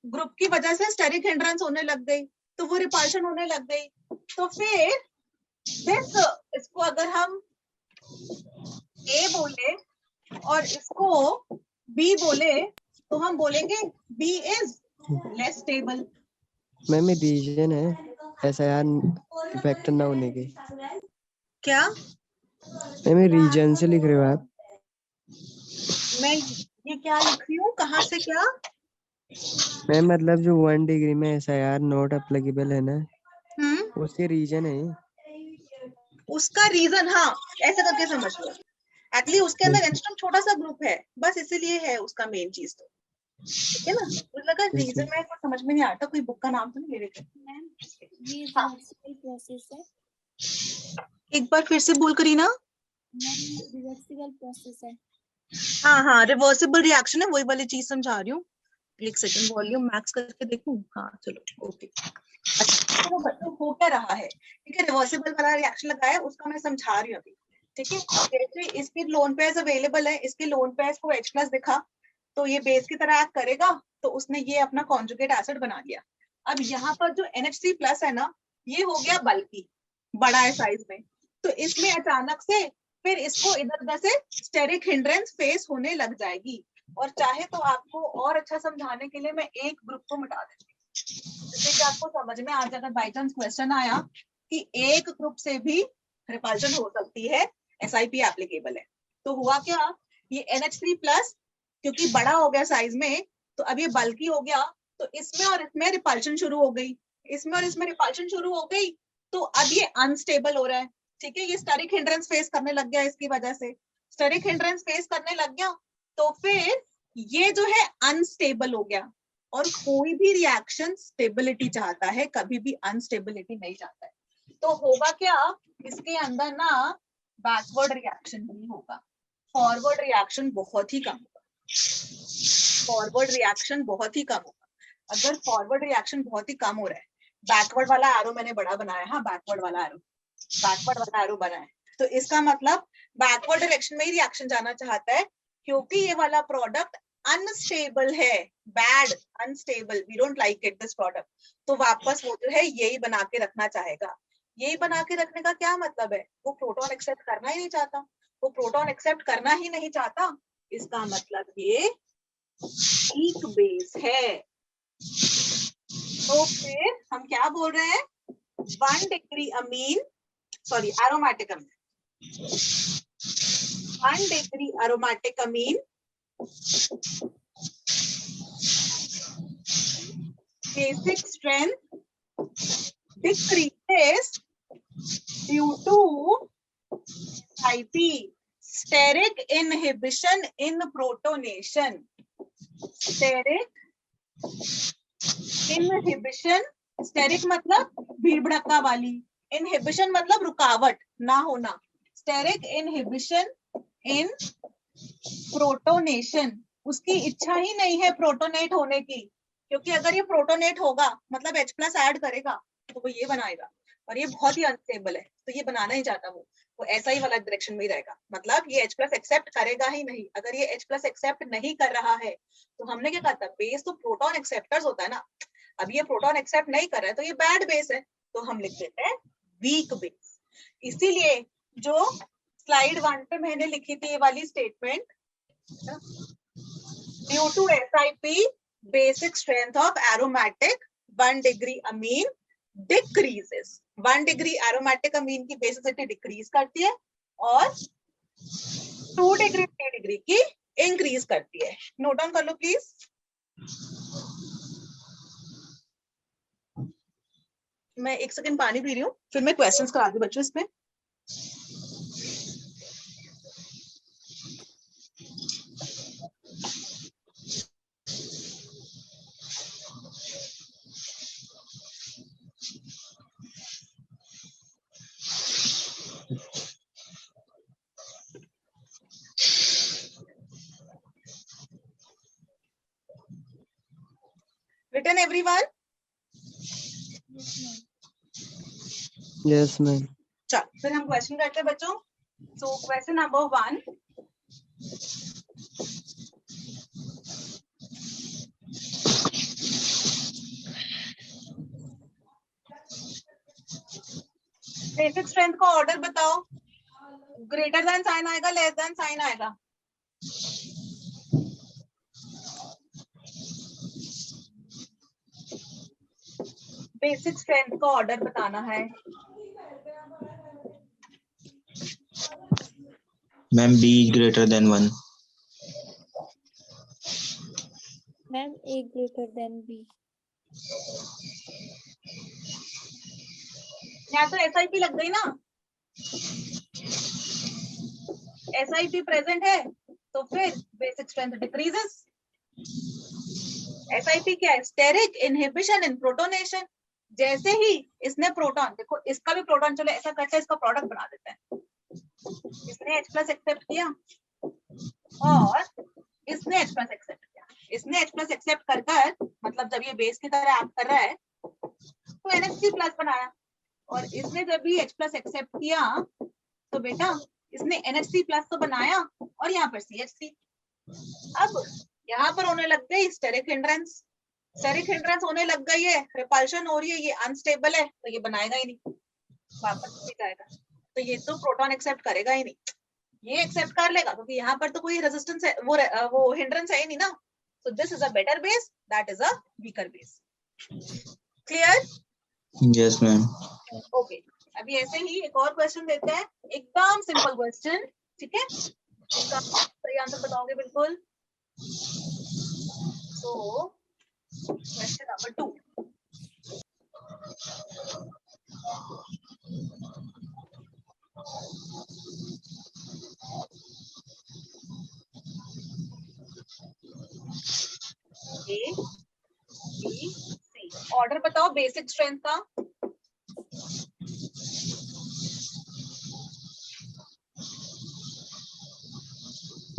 [SPEAKER 1] ग्रुप की वजह से स्टेरिक हिंड्रेंस होने लग गई, तो वो रिपल्शन होने लग गई। तो फिर दिस, इसको अगर हम A बोले और इसको B बोले तो हम बोलेंगे B is less stable.
[SPEAKER 2] Ma'am ये रीजन है SIR वेक्टर ना होने के।
[SPEAKER 1] क्या
[SPEAKER 2] मैम ये रीजन से लिख रहे हो आप?
[SPEAKER 1] मैं ये क्या लिख रही हूँ, कहाँ से क्या,
[SPEAKER 2] मैम मतलब जो 1 डिग्री में SIR नॉट एप्लीकेबल है ना, उसके रीजन है।
[SPEAKER 1] उसका रीजन, हाँ ऐसे करके समझ लो, एक्चुअली उसके अंदर एंस्ट्रम छोटा सा ग्रुप है, बस इसीलिए है उसका मेन चीज, तो ठीक है ना। मुझे लगा रीजन में कुछ समझ में नहीं आता, कोई बुक का नाम तो नहीं ले रहे थे।
[SPEAKER 3] ये
[SPEAKER 1] हाँ।
[SPEAKER 3] रिवर्सिबल प्रोसेस है
[SPEAKER 1] एक बार फिर से बोल करी ना।
[SPEAKER 3] मैम, ये रिवर्सिबल प्रोसेस है।
[SPEAKER 1] हाँ हाँ, रिवर्सिबल रिएक्शन है, वही वाली चीज समझा रही हूँ। एक सेकंड वॉल्यूम मैक्स करके देखूं, हाँ चलो ओके। अच्छा तो बच्चों हो क्या रहा है, ठीक है, रिवर्सिबल वाला रिएक्शन लगाया, उसका मैं समझा रही हूँ अभी, ठीक है। जैसे इसके लोन पेयर्स अवेलेबल है, इसके लोन पेयर्स को H+ दिखा, तो ये बेस की तरह एक्ट करेगा, तो उसने ये अपना कॉन्जुगेट एसिड बना लिया। अब यहाँ पर जो NH3+ है ना, ये हो गया बल्कि, बड़ा है साइज में, तो इसमें अचानक से फिर इसको इधर उधर से स्टेरिक हिंड्रेंस फेस होने लग जाएगी। और चाहे तो आपको और अच्छा समझाने के लिए मैं एक ग्रुप को मिटा देती हूँ, जिससे कि आपको समझ में आ जाए, अगर बाई चांस क्वेश्चन आया कि एक ग्रुप से भी रिपल्शन हो सकती है, SIP एप्लीकेबल है। तो हुआ क्या, ये NH3+ क्योंकि बड़ा हो गया साइज में, तो अब ये बल्की हो गया, तो इसमें और इसमें रिपल्शन शुरू हो गई, इसमें और इसमें रिपल्शन शुरू हो गई, तो अब ये अनस्टेबल हो रहा है, ठीक है। ये स्टेरिक हिंड्रेंस फेस करने लग गया, इसकी वजह से स्टेरिक हिंड्रेंस फेस करने लग गया, तो फिर ये जो है अनस्टेबल हो गया। और कोई भी रिएक्शन स्टेबिलिटी चाहता है, कभी भी अनस्टेबिलिटी नहीं चाहता है। तो होगा क्या, इसके अंदर ना बैकवर्ड रिएक्शन नहीं होगा, फॉरवर्ड रिएक्शन बहुत ही कम होगा, फॉरवर्ड रिएक्शन बहुत ही कम होगा। अगर फॉरवर्ड रिएक्शन बहुत ही कम हो रहा है, बैकवर्ड वाला एरो मैंने बड़ा बनाया, हाँ बैकवर्ड वाला एरो, बैकवर्ड वाला एरो बना है, तो इसका मतलब बैकवर्ड डायरेक्शन में ही रिएक्शन जाना चाहता है, क्योंकि ये वाला प्रोडक्ट अनस्टेबल है, bad, unstable, we don't like it this product. तो वापस वो जो है यही बना के रखना चाहेगा। यही बना के रखने का क्या मतलब है, वो प्रोटॉन एक्सेप्ट करना ही नहीं चाहता, वो प्रोटॉन एक्सेप्ट करना ही नहीं चाहता, इसका मतलब ये वीक बेस है। तो फिर हम क्या बोल रहे हैं, 1 degree Amin, sorry aromatic Amin, 1 degree aromatic Amin basic strength decreases due to IP, steric inhibition in protonation, steric inhibition, steric मतलब भीड़ भड़का वाली, इनहिबिशन मतलब रुकावट ना होना, स्टेरिक इनहिबिशन इन प्रोटोनेशन, उसकी इच्छा ही नहीं है प्रोटोनेट होने की, क्योंकि अगर ये प्रोटोनेट होगा मतलब H+ ऐड करेगा तो वो ये बनाएगा, और ये बहुत ही अनस्टेबल है, तो ये बनाना ही चाहता वो ऐसा ही वाला डायरेक्शन में ही रहेगा, मतलब ये H+ एक्सेप्ट करेगा ही नहीं। अगर ये H+ एक्सेप्ट नहीं कर रहा है तो हमने क्या कहा था, बेस तो प्रोटॉन एक्सेप्टर्स होता है ना, अब ये प्रोटॉन एक्सेप्ट नहीं कर रहा है तो ये बैड बेस है, तो हम लिख देते हैं वीक बेस। इसीलिए जो स्लाइड 1 पे मैंने लिखी थी ये वाली statement, due to SIP basic strength of aromatic 1 degree amine decreases, 1 degree aromatic amine की basicity डिक्रीज करती है और 2 डिग्री 3 डिग्री की इंक्रीज करती है। नोट डाउन कर लो प्लीज। मैं 1 सेकंड पानी पी रही हूँ, फिर मैं क्वेश्चंस करा दूं बच्चों इसमें। Written everyone?
[SPEAKER 2] Yes, ma'am.
[SPEAKER 1] चल फिर हम क्वेश्चन करते हैं बच्चों। So question number 1, basic strength का ऑर्डर बताओ, ग्रेटर देन साइन आएगा, लेस देन साइन आएगा? बेसिक स्ट्रेंथ का ऑर्डर बताना है।
[SPEAKER 4] Ma'am B greater than 1.
[SPEAKER 3] Ma'am A greater than B।
[SPEAKER 1] यहाँ तो SIP लग गई ना, SIP प्रेजेंट है तो फिर बेसिक स्ट्रेंथ डिक्रीजेस। SIP क्या है, स्टेरिक इनहिबिशन इन प्रोटोनेशन। जैसे ही इसने प्रोटॉन, देखो इसका भी प्रोटॉन, चलो ऐसा करते हैं इसका प्रोडक्ट बना देते हैं, इसने H+ एक्सेप्ट किया और इसने H+ एक्सेप्ट किया, इसने H+ एक्सेप्ट कर कर मतलब जब ये बेस की तरह एक्ट कर रहा है तो NH3+ बनाया, और इसने जब भी H+ एक्सेप्ट किया तो बेटा इसने NH3+ तो बनाया और यहाँ पर CH3। अब यहाँ पर होने लग गई स्टेरिक हिंड्रेंस, स्टेरिक हिंड्रेंस होने लग गई है, रिपल्शन हो रही है, ये अनस्टेबल है तो ये बनाएगा ही नहीं, वापस भी जाएगा, तो ये तो प्रोटॉन एक्सेप्ट करेगा ही नहीं, ये एक्सेप्ट कर लेगा क्योंकि यहाँ पर तो कोई रेजिस्टेंस है, वो हिंड्रेंस है ही नहीं ना, so this is a better base, that is a weaker base. Clear?
[SPEAKER 4] Yes, ma'am.
[SPEAKER 1] Okay. अभी ऐसे ही एक और क्वेश्चन देते हैं, एकदम सिंपल क्वेश्चन, ठीक है, इसका सही आंसर बताओगे बिल्कुल। So question number 2, A B C, order बताओ बेसिक स्ट्रेंथ का।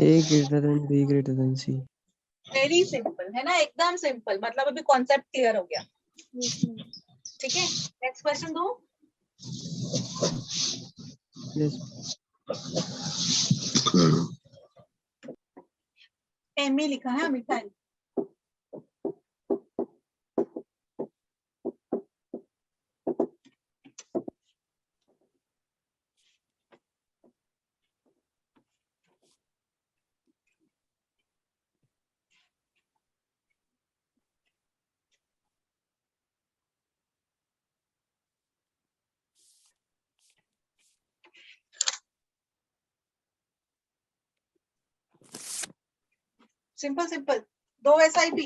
[SPEAKER 2] A greater than B greater than C.
[SPEAKER 1] Very simple है ना, एकदम सिंपल, मतलब अभी कॉन्सेप्ट क्लियर हो गया,
[SPEAKER 3] Yes, ma'am।
[SPEAKER 1] ठीक है। नेक्स्ट क्वेश्चन दो।
[SPEAKER 2] Yes.
[SPEAKER 1] MA लिखा है मिठाई, सिंपल सिंपल, दो SIP,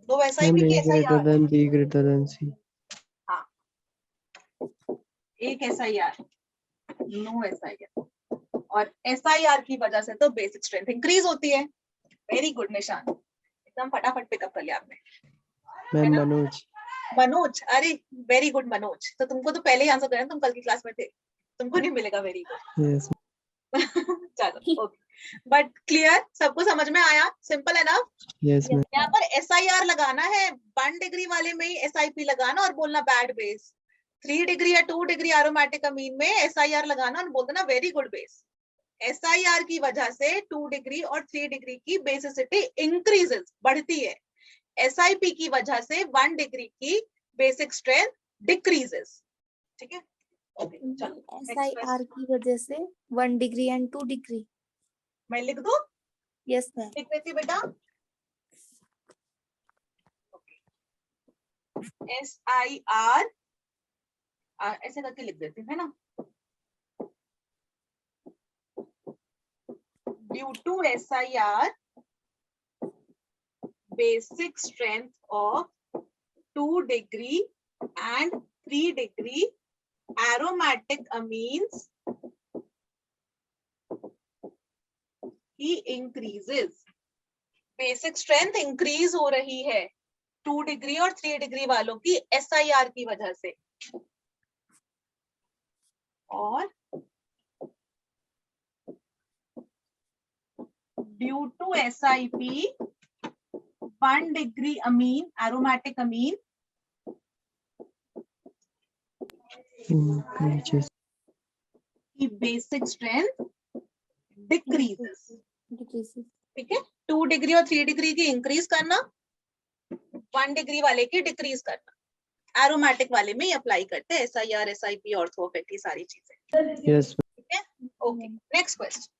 [SPEAKER 1] दो
[SPEAKER 2] Ma'am,
[SPEAKER 1] SIP की
[SPEAKER 2] A greater
[SPEAKER 1] SIR,
[SPEAKER 2] than B greater than C.
[SPEAKER 1] हाँ एक SIR, नो SIR, और SIR की वजह से तो बेसिक स्ट्रेंथ इंक्रीज होती है। वेरी गुड निशान, एकदम फटाफट पिकअप कर लिया आपने, है
[SPEAKER 2] Ma'am,
[SPEAKER 1] ना?
[SPEAKER 2] Manoj.
[SPEAKER 1] मनोज, अरे वेरी गुड मनोज, तो तुमको तो पहले ही आंसर करना, तुम कल की क्लास में थे, तुमको नहीं मिलेगा वेरी गुड।
[SPEAKER 2] यस
[SPEAKER 1] चलो ओके, बट क्लियर, सबको समझ में आया, सिंपल है ना।
[SPEAKER 2] यस मैम
[SPEAKER 1] यहाँ पर SIR लगाना है, 1 डिग्री वाले में ही SIP लगाना और बोलना बैड बेस। 3 डिग्री या 2 डिग्री एरोमेटिक अमीन में SIR लगाना और बोल देना वेरी गुड बेस। SIR की वजह से 2 डिग्री और 3 डिग्री की बेसिसिटी इंक्रीजेस, बढ़ती है। SIP की वजह से 1 डिग्री की बेसिक स्ट्रेंथ डिक्रीजेस। ठीक है, ओके चलो
[SPEAKER 3] SIR की वजह से 1 डिग्री एंड 2 डिग्री।
[SPEAKER 1] मैं लिख दूं,
[SPEAKER 3] यस मैम।
[SPEAKER 1] लिख देती बेटा। SIR ऐसे करके लिख देती हूँ, है ना। Due to SIR, basic strength of 2 degree and 3 degree aromatic amines he increases. Basic strength increase हो रही है 2 डिग्री और 3 डिग्री वालों की SIR की वजह से, और due to SIP 1 degree amine, aromatic amine
[SPEAKER 2] increases
[SPEAKER 1] की बेसिक स्ट्रेंथ डिक्रीजेस।
[SPEAKER 3] डिक्रीजेस।
[SPEAKER 1] ठीक है, 2 डिग्री और 3 डिग्री की इंक्रीज करना, 1 डिग्री वाले की डिक्रीज करना। एरोमेटिक वाले में ही अप्लाई करते हैं SIR, SIP, ऑर्थो इफेक्ट, ये सारी चीजें।
[SPEAKER 2] यस
[SPEAKER 1] ठीक है, okay next question.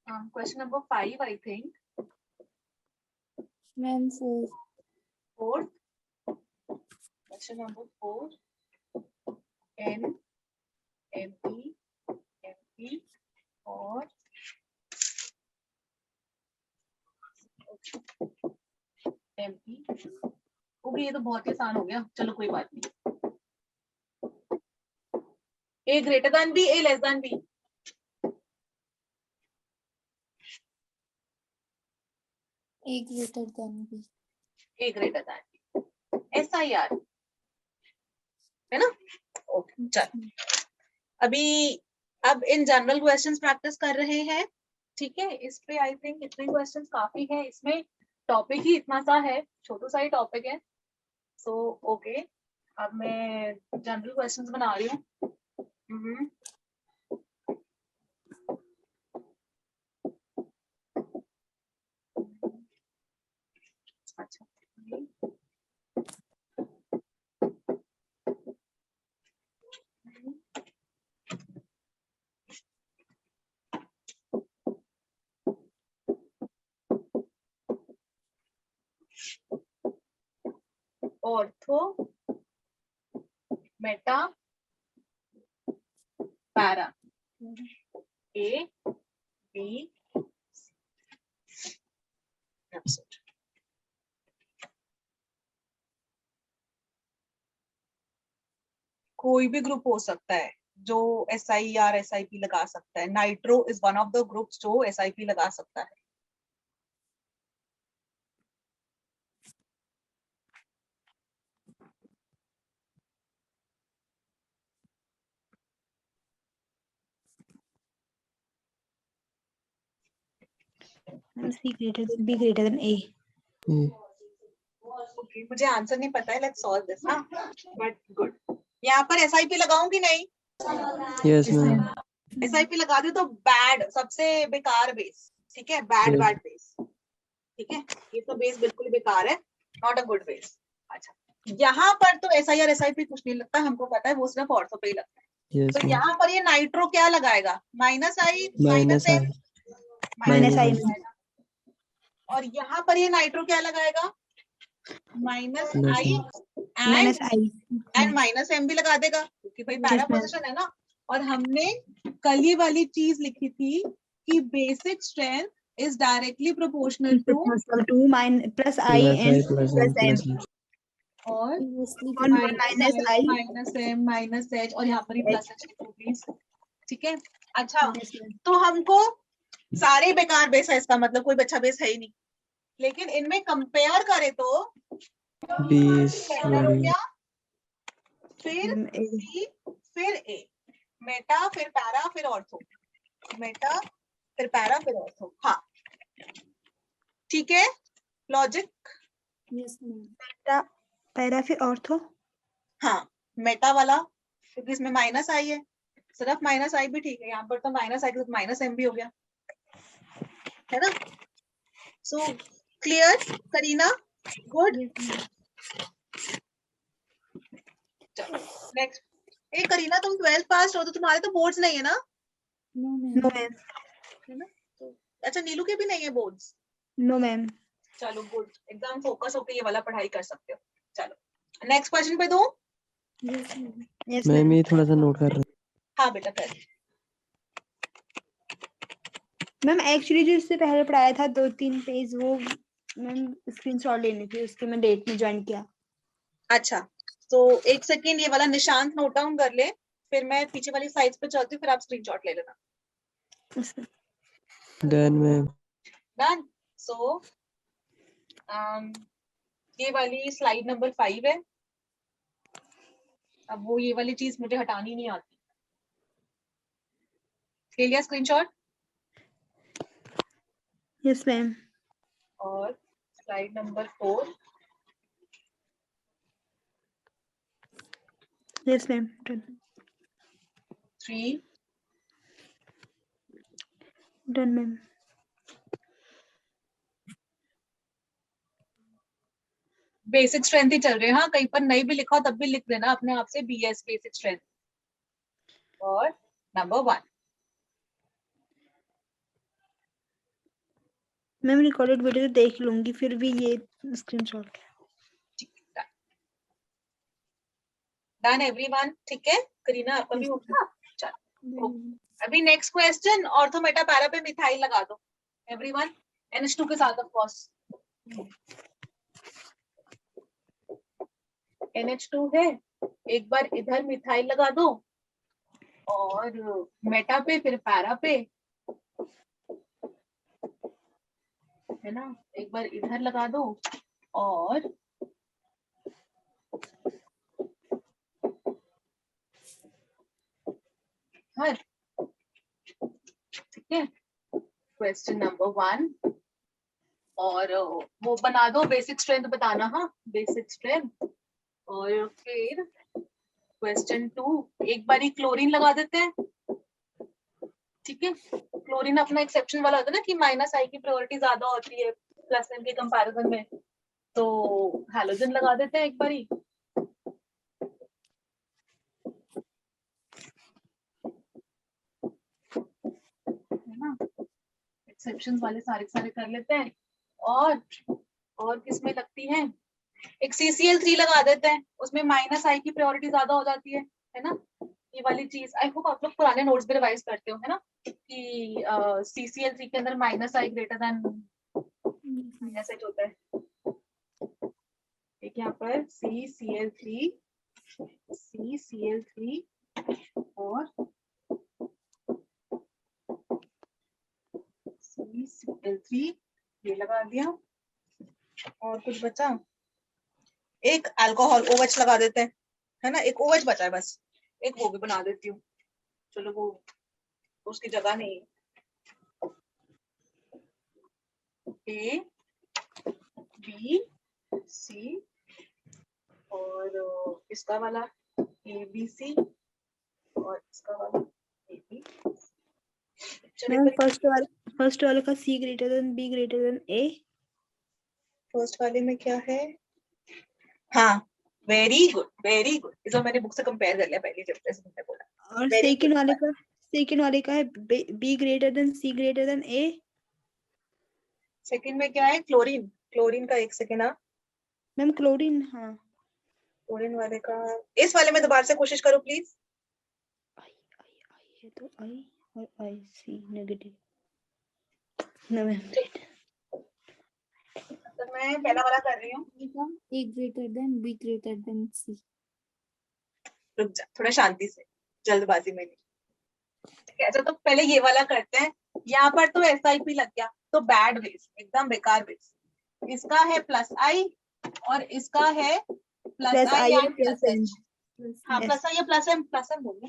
[SPEAKER 1] Question number 5 I think,
[SPEAKER 3] ma'am 4।
[SPEAKER 1] Fourth question number 4, N MP MP और MP। ओके, ये तो बहुत ही आसान हो गया, चलो कोई बात नहीं। A greater than B, A less than B।
[SPEAKER 3] A greater than B।
[SPEAKER 1] A greater than B, SIR, है ना। ओके चल, अभी अब इन जनरल क्वेश्चंस प्रैक्टिस कर रहे हैं। ठीक है, इस पे आई थिंक इतने क्वेश्चंस काफी है, इसमें टॉपिक ही इतना सा है, छोटा सा ही टॉपिक है। सो ओके, अब मैं जनरल क्वेश्चंस बना रही हूँ। अच्छा, ortho Meta para A B कोई भी ग्रुप हो सकता है जो SIR SIP लगा सकता है। Nitro is one of the groups जो SIP लगा सकता है।
[SPEAKER 5] C greater than B greater than A।
[SPEAKER 1] Okay, मुझे आंसर नहीं पता है, लेट्स सॉल्व दिस ना, बट गुड। यहाँ पर SIP लगाऊंगी नहीं,
[SPEAKER 2] यस मैम
[SPEAKER 1] SIP लगा दी तो बैड, सबसे बेकार बेस। ठीक है, बैड
[SPEAKER 2] Yes.
[SPEAKER 1] Bad base. ठीक है, ये तो बेस बिल्कुल बेकार है, नॉट अ गुड बेस। अच्छा, यहाँ पर तो SIR SIP कुछ नहीं लगता, हमको पता है, वो सिर्फ ऑर्थो पे ही लगता है।
[SPEAKER 2] यस
[SPEAKER 1] तो
[SPEAKER 2] मैम
[SPEAKER 1] यहाँ पर ये नाइट्रो क्या लगाएगा, minus I
[SPEAKER 2] minus
[SPEAKER 1] M,
[SPEAKER 2] I
[SPEAKER 5] minus
[SPEAKER 2] minus
[SPEAKER 5] I
[SPEAKER 2] I
[SPEAKER 1] और यहाँ पर ये नाइट्रो क्या लगाएगा, minus I
[SPEAKER 5] minus I
[SPEAKER 1] and minus M भी लगा देगा, क्योंकि भाई पैरा
[SPEAKER 5] Yes, ma'am.
[SPEAKER 1] पोजीशन है ना। और हमने कल ये वाली चीज लिखी थी कि basic strength is directly proportional to
[SPEAKER 5] to plus I
[SPEAKER 2] plus
[SPEAKER 5] and
[SPEAKER 2] I plus M
[SPEAKER 5] plus M
[SPEAKER 2] plus M
[SPEAKER 1] और
[SPEAKER 5] और minus I
[SPEAKER 1] minus M minus H, और यहाँ पर ही प्लस एच लिखो प्लीज। ठीक है, अच्छा तो हमको सारे बेकार बेस है, इसका मतलब कोई अच्छा बेस है ही नहीं। लेकिन इनमें कंपेयर करें तो
[SPEAKER 2] बी इज वेरी
[SPEAKER 1] क्या फिर
[SPEAKER 5] A.
[SPEAKER 1] सी फिर ए, मेटा फिर पैरा फिर ऑर्थो, मेटा फिर पैरा फिर ऑर्थो। हाँ ठीक है, लॉजिक।
[SPEAKER 3] Yes, ma'am.
[SPEAKER 5] पैरा फिर ऑर्थो।
[SPEAKER 1] हाँ मेटा वाला, क्योंकि इसमें माइनस आई है, सिर्फ माइनस आई भी ठीक है, यहाँ पर तो माइनस आई तो माइनस एम भी हो गया, है ना। So clear Kareena, good.
[SPEAKER 3] Yes, ma'am.
[SPEAKER 1] चलो नेक्स्ट। ए करीना तुम 12th पास हो तो तुम्हारे तो बोर्ड्स नहीं है ना,
[SPEAKER 3] No,
[SPEAKER 5] नो
[SPEAKER 3] ma'am.
[SPEAKER 5] मैम।
[SPEAKER 1] है ना। तो अच्छा नीलू के भी नहीं है बोर्ड्स।
[SPEAKER 5] No ma'am.
[SPEAKER 1] चलो गुड, एकदम फोकस होके ये वाला पढ़ाई कर सकते हो। चलो नेक्स्ट क्वेश्चन पे दो।
[SPEAKER 3] Yes, ma'am.
[SPEAKER 5] Yes
[SPEAKER 2] ma'am
[SPEAKER 5] ma'am.
[SPEAKER 2] ये थोड़ा सा नोट कर रहा
[SPEAKER 1] हाँ बेटा कर।
[SPEAKER 5] मैम एक्चुअली जो इससे पहले पढ़ाया था 2-3 पेज, वो मैम स्क्रीनशॉट लेनी थी, उसके मैं डेट में ज्वाइन किया।
[SPEAKER 1] अच्छा तो एक सेकेंड ये वाला निशांत नोट डाउन कर ले, फिर मैं पीछे वाली साइड्स पे चलती हूँ, फिर आप स्क्रीनशॉट ले लेना।
[SPEAKER 2] Done ma'am.
[SPEAKER 1] डन। सो ये वाली स्लाइड नंबर 5 है। अब वो ये वाली चीज मुझे हटानी नहीं आती। ले लिया स्क्रीनशॉट?
[SPEAKER 5] Yes ma'am.
[SPEAKER 1] और slide number 4,
[SPEAKER 5] yes ma'am.
[SPEAKER 1] 3,
[SPEAKER 5] done ma'am.
[SPEAKER 1] Basic strength ही चल रहे हैं। हाँ कहीं पर नहीं भी लिखा हो तब भी लिख देना अपने आप से, BS बेसिक स्ट्रेंथ। और नंबर 1
[SPEAKER 5] मैम रिकॉर्डेड वीडियो तो देख लूंगी, फिर भी ये स्क्रीनशॉट।
[SPEAKER 1] डन एवरीवन, ठीक है करीना आपका भी
[SPEAKER 5] Yes,
[SPEAKER 1] हो गया। चलो
[SPEAKER 3] Then,
[SPEAKER 1] अभी next question, ortho Meta para पे मिथाइल लगा दो एवरीवन, NH2 के साथ ऑफ कोर्स। NH2 है, एक बार इधर मिथाइल लगा दो और मेटा पे फिर पैरा पे, है ना, एक बार इधर लगा दो और हर, ठीक है। क्वेश्चन नंबर 1 और वो बना दो, बेसिक स्ट्रेंथ बताना। हाँ बेसिक स्ट्रेंथ। और फिर क्वेश्चन 2 एक बार ही क्लोरीन लगा देते हैं, ठीक है। क्लोरीन अपना एक्सेप्शन वाला होता है ना कि -I की प्रायोरिटी ज्यादा होती है +N के कंपैरिजन में, तो हैलोजन लगा देते हैं एक बार ही। है ना, एक्सेप्शंस वाले सारे सारे कर लेते हैं। और किसमें लगती है, एक CCl3 लगा देते हैं, उसमें -I की प्रायोरिटी ज्यादा हो जाती है ना। ये वाली चीज आई होप आप लोग पुराने नोट्स भी रिवाइज करते हो, है ना, कि CCl3 के अंदर -I ग्रेटर देन -H होता है। एक यहाँ पर CCl3 और CCl3 ये लगा दिया। और कुछ बचा, एक अल्कोहल OH लगा देते हैं, है ना, एक OH बचा है बस, एक वो भी बना देती हूँ। चलो वो उसकी जगह नहीं है। A B C और इसका वाला ABC और इसका वाला AB।
[SPEAKER 5] मैम फर्स्ट वाले का C greater than B greater than A।
[SPEAKER 1] First वाले में क्या है, हाँ वेरी गुड, इसको मैंने बुक से कंपेयर कर लिया पहले जब जैसे तुमने बोला।
[SPEAKER 5] और
[SPEAKER 1] Very
[SPEAKER 5] सेकंड
[SPEAKER 1] good.
[SPEAKER 5] वाले का है B greater than C greater than A।
[SPEAKER 1] Second में क्या है, क्लोरीन का, एक सेकंड। हाँ
[SPEAKER 5] मैम क्लोरीन, हाँ
[SPEAKER 1] क्लोरीन वाले का, इस वाले में दोबारा से कोशिश करो प्लीज।
[SPEAKER 5] I है तो I और IC नेगेटिव। नो मैम
[SPEAKER 1] तो मैं पहला वाला कर रही हूँ,
[SPEAKER 3] A greater than B greater than C.
[SPEAKER 1] रुक जा थोड़ा शांति से, जल्दबाजी में नहीं, ठीक है। अच्छा तो पहले ये वाला करते हैं। यहाँ पर तो SIP लग गया, तो बैड बेस, एकदम बेकार बेस। इसका है +I और इसका है प्लस
[SPEAKER 5] प्लस
[SPEAKER 1] आई
[SPEAKER 5] आई और
[SPEAKER 1] and
[SPEAKER 5] plus
[SPEAKER 1] plus
[SPEAKER 5] M.
[SPEAKER 1] H. हाँ
[SPEAKER 5] Yes.
[SPEAKER 1] प्लस आई या प्लस एम बोलना,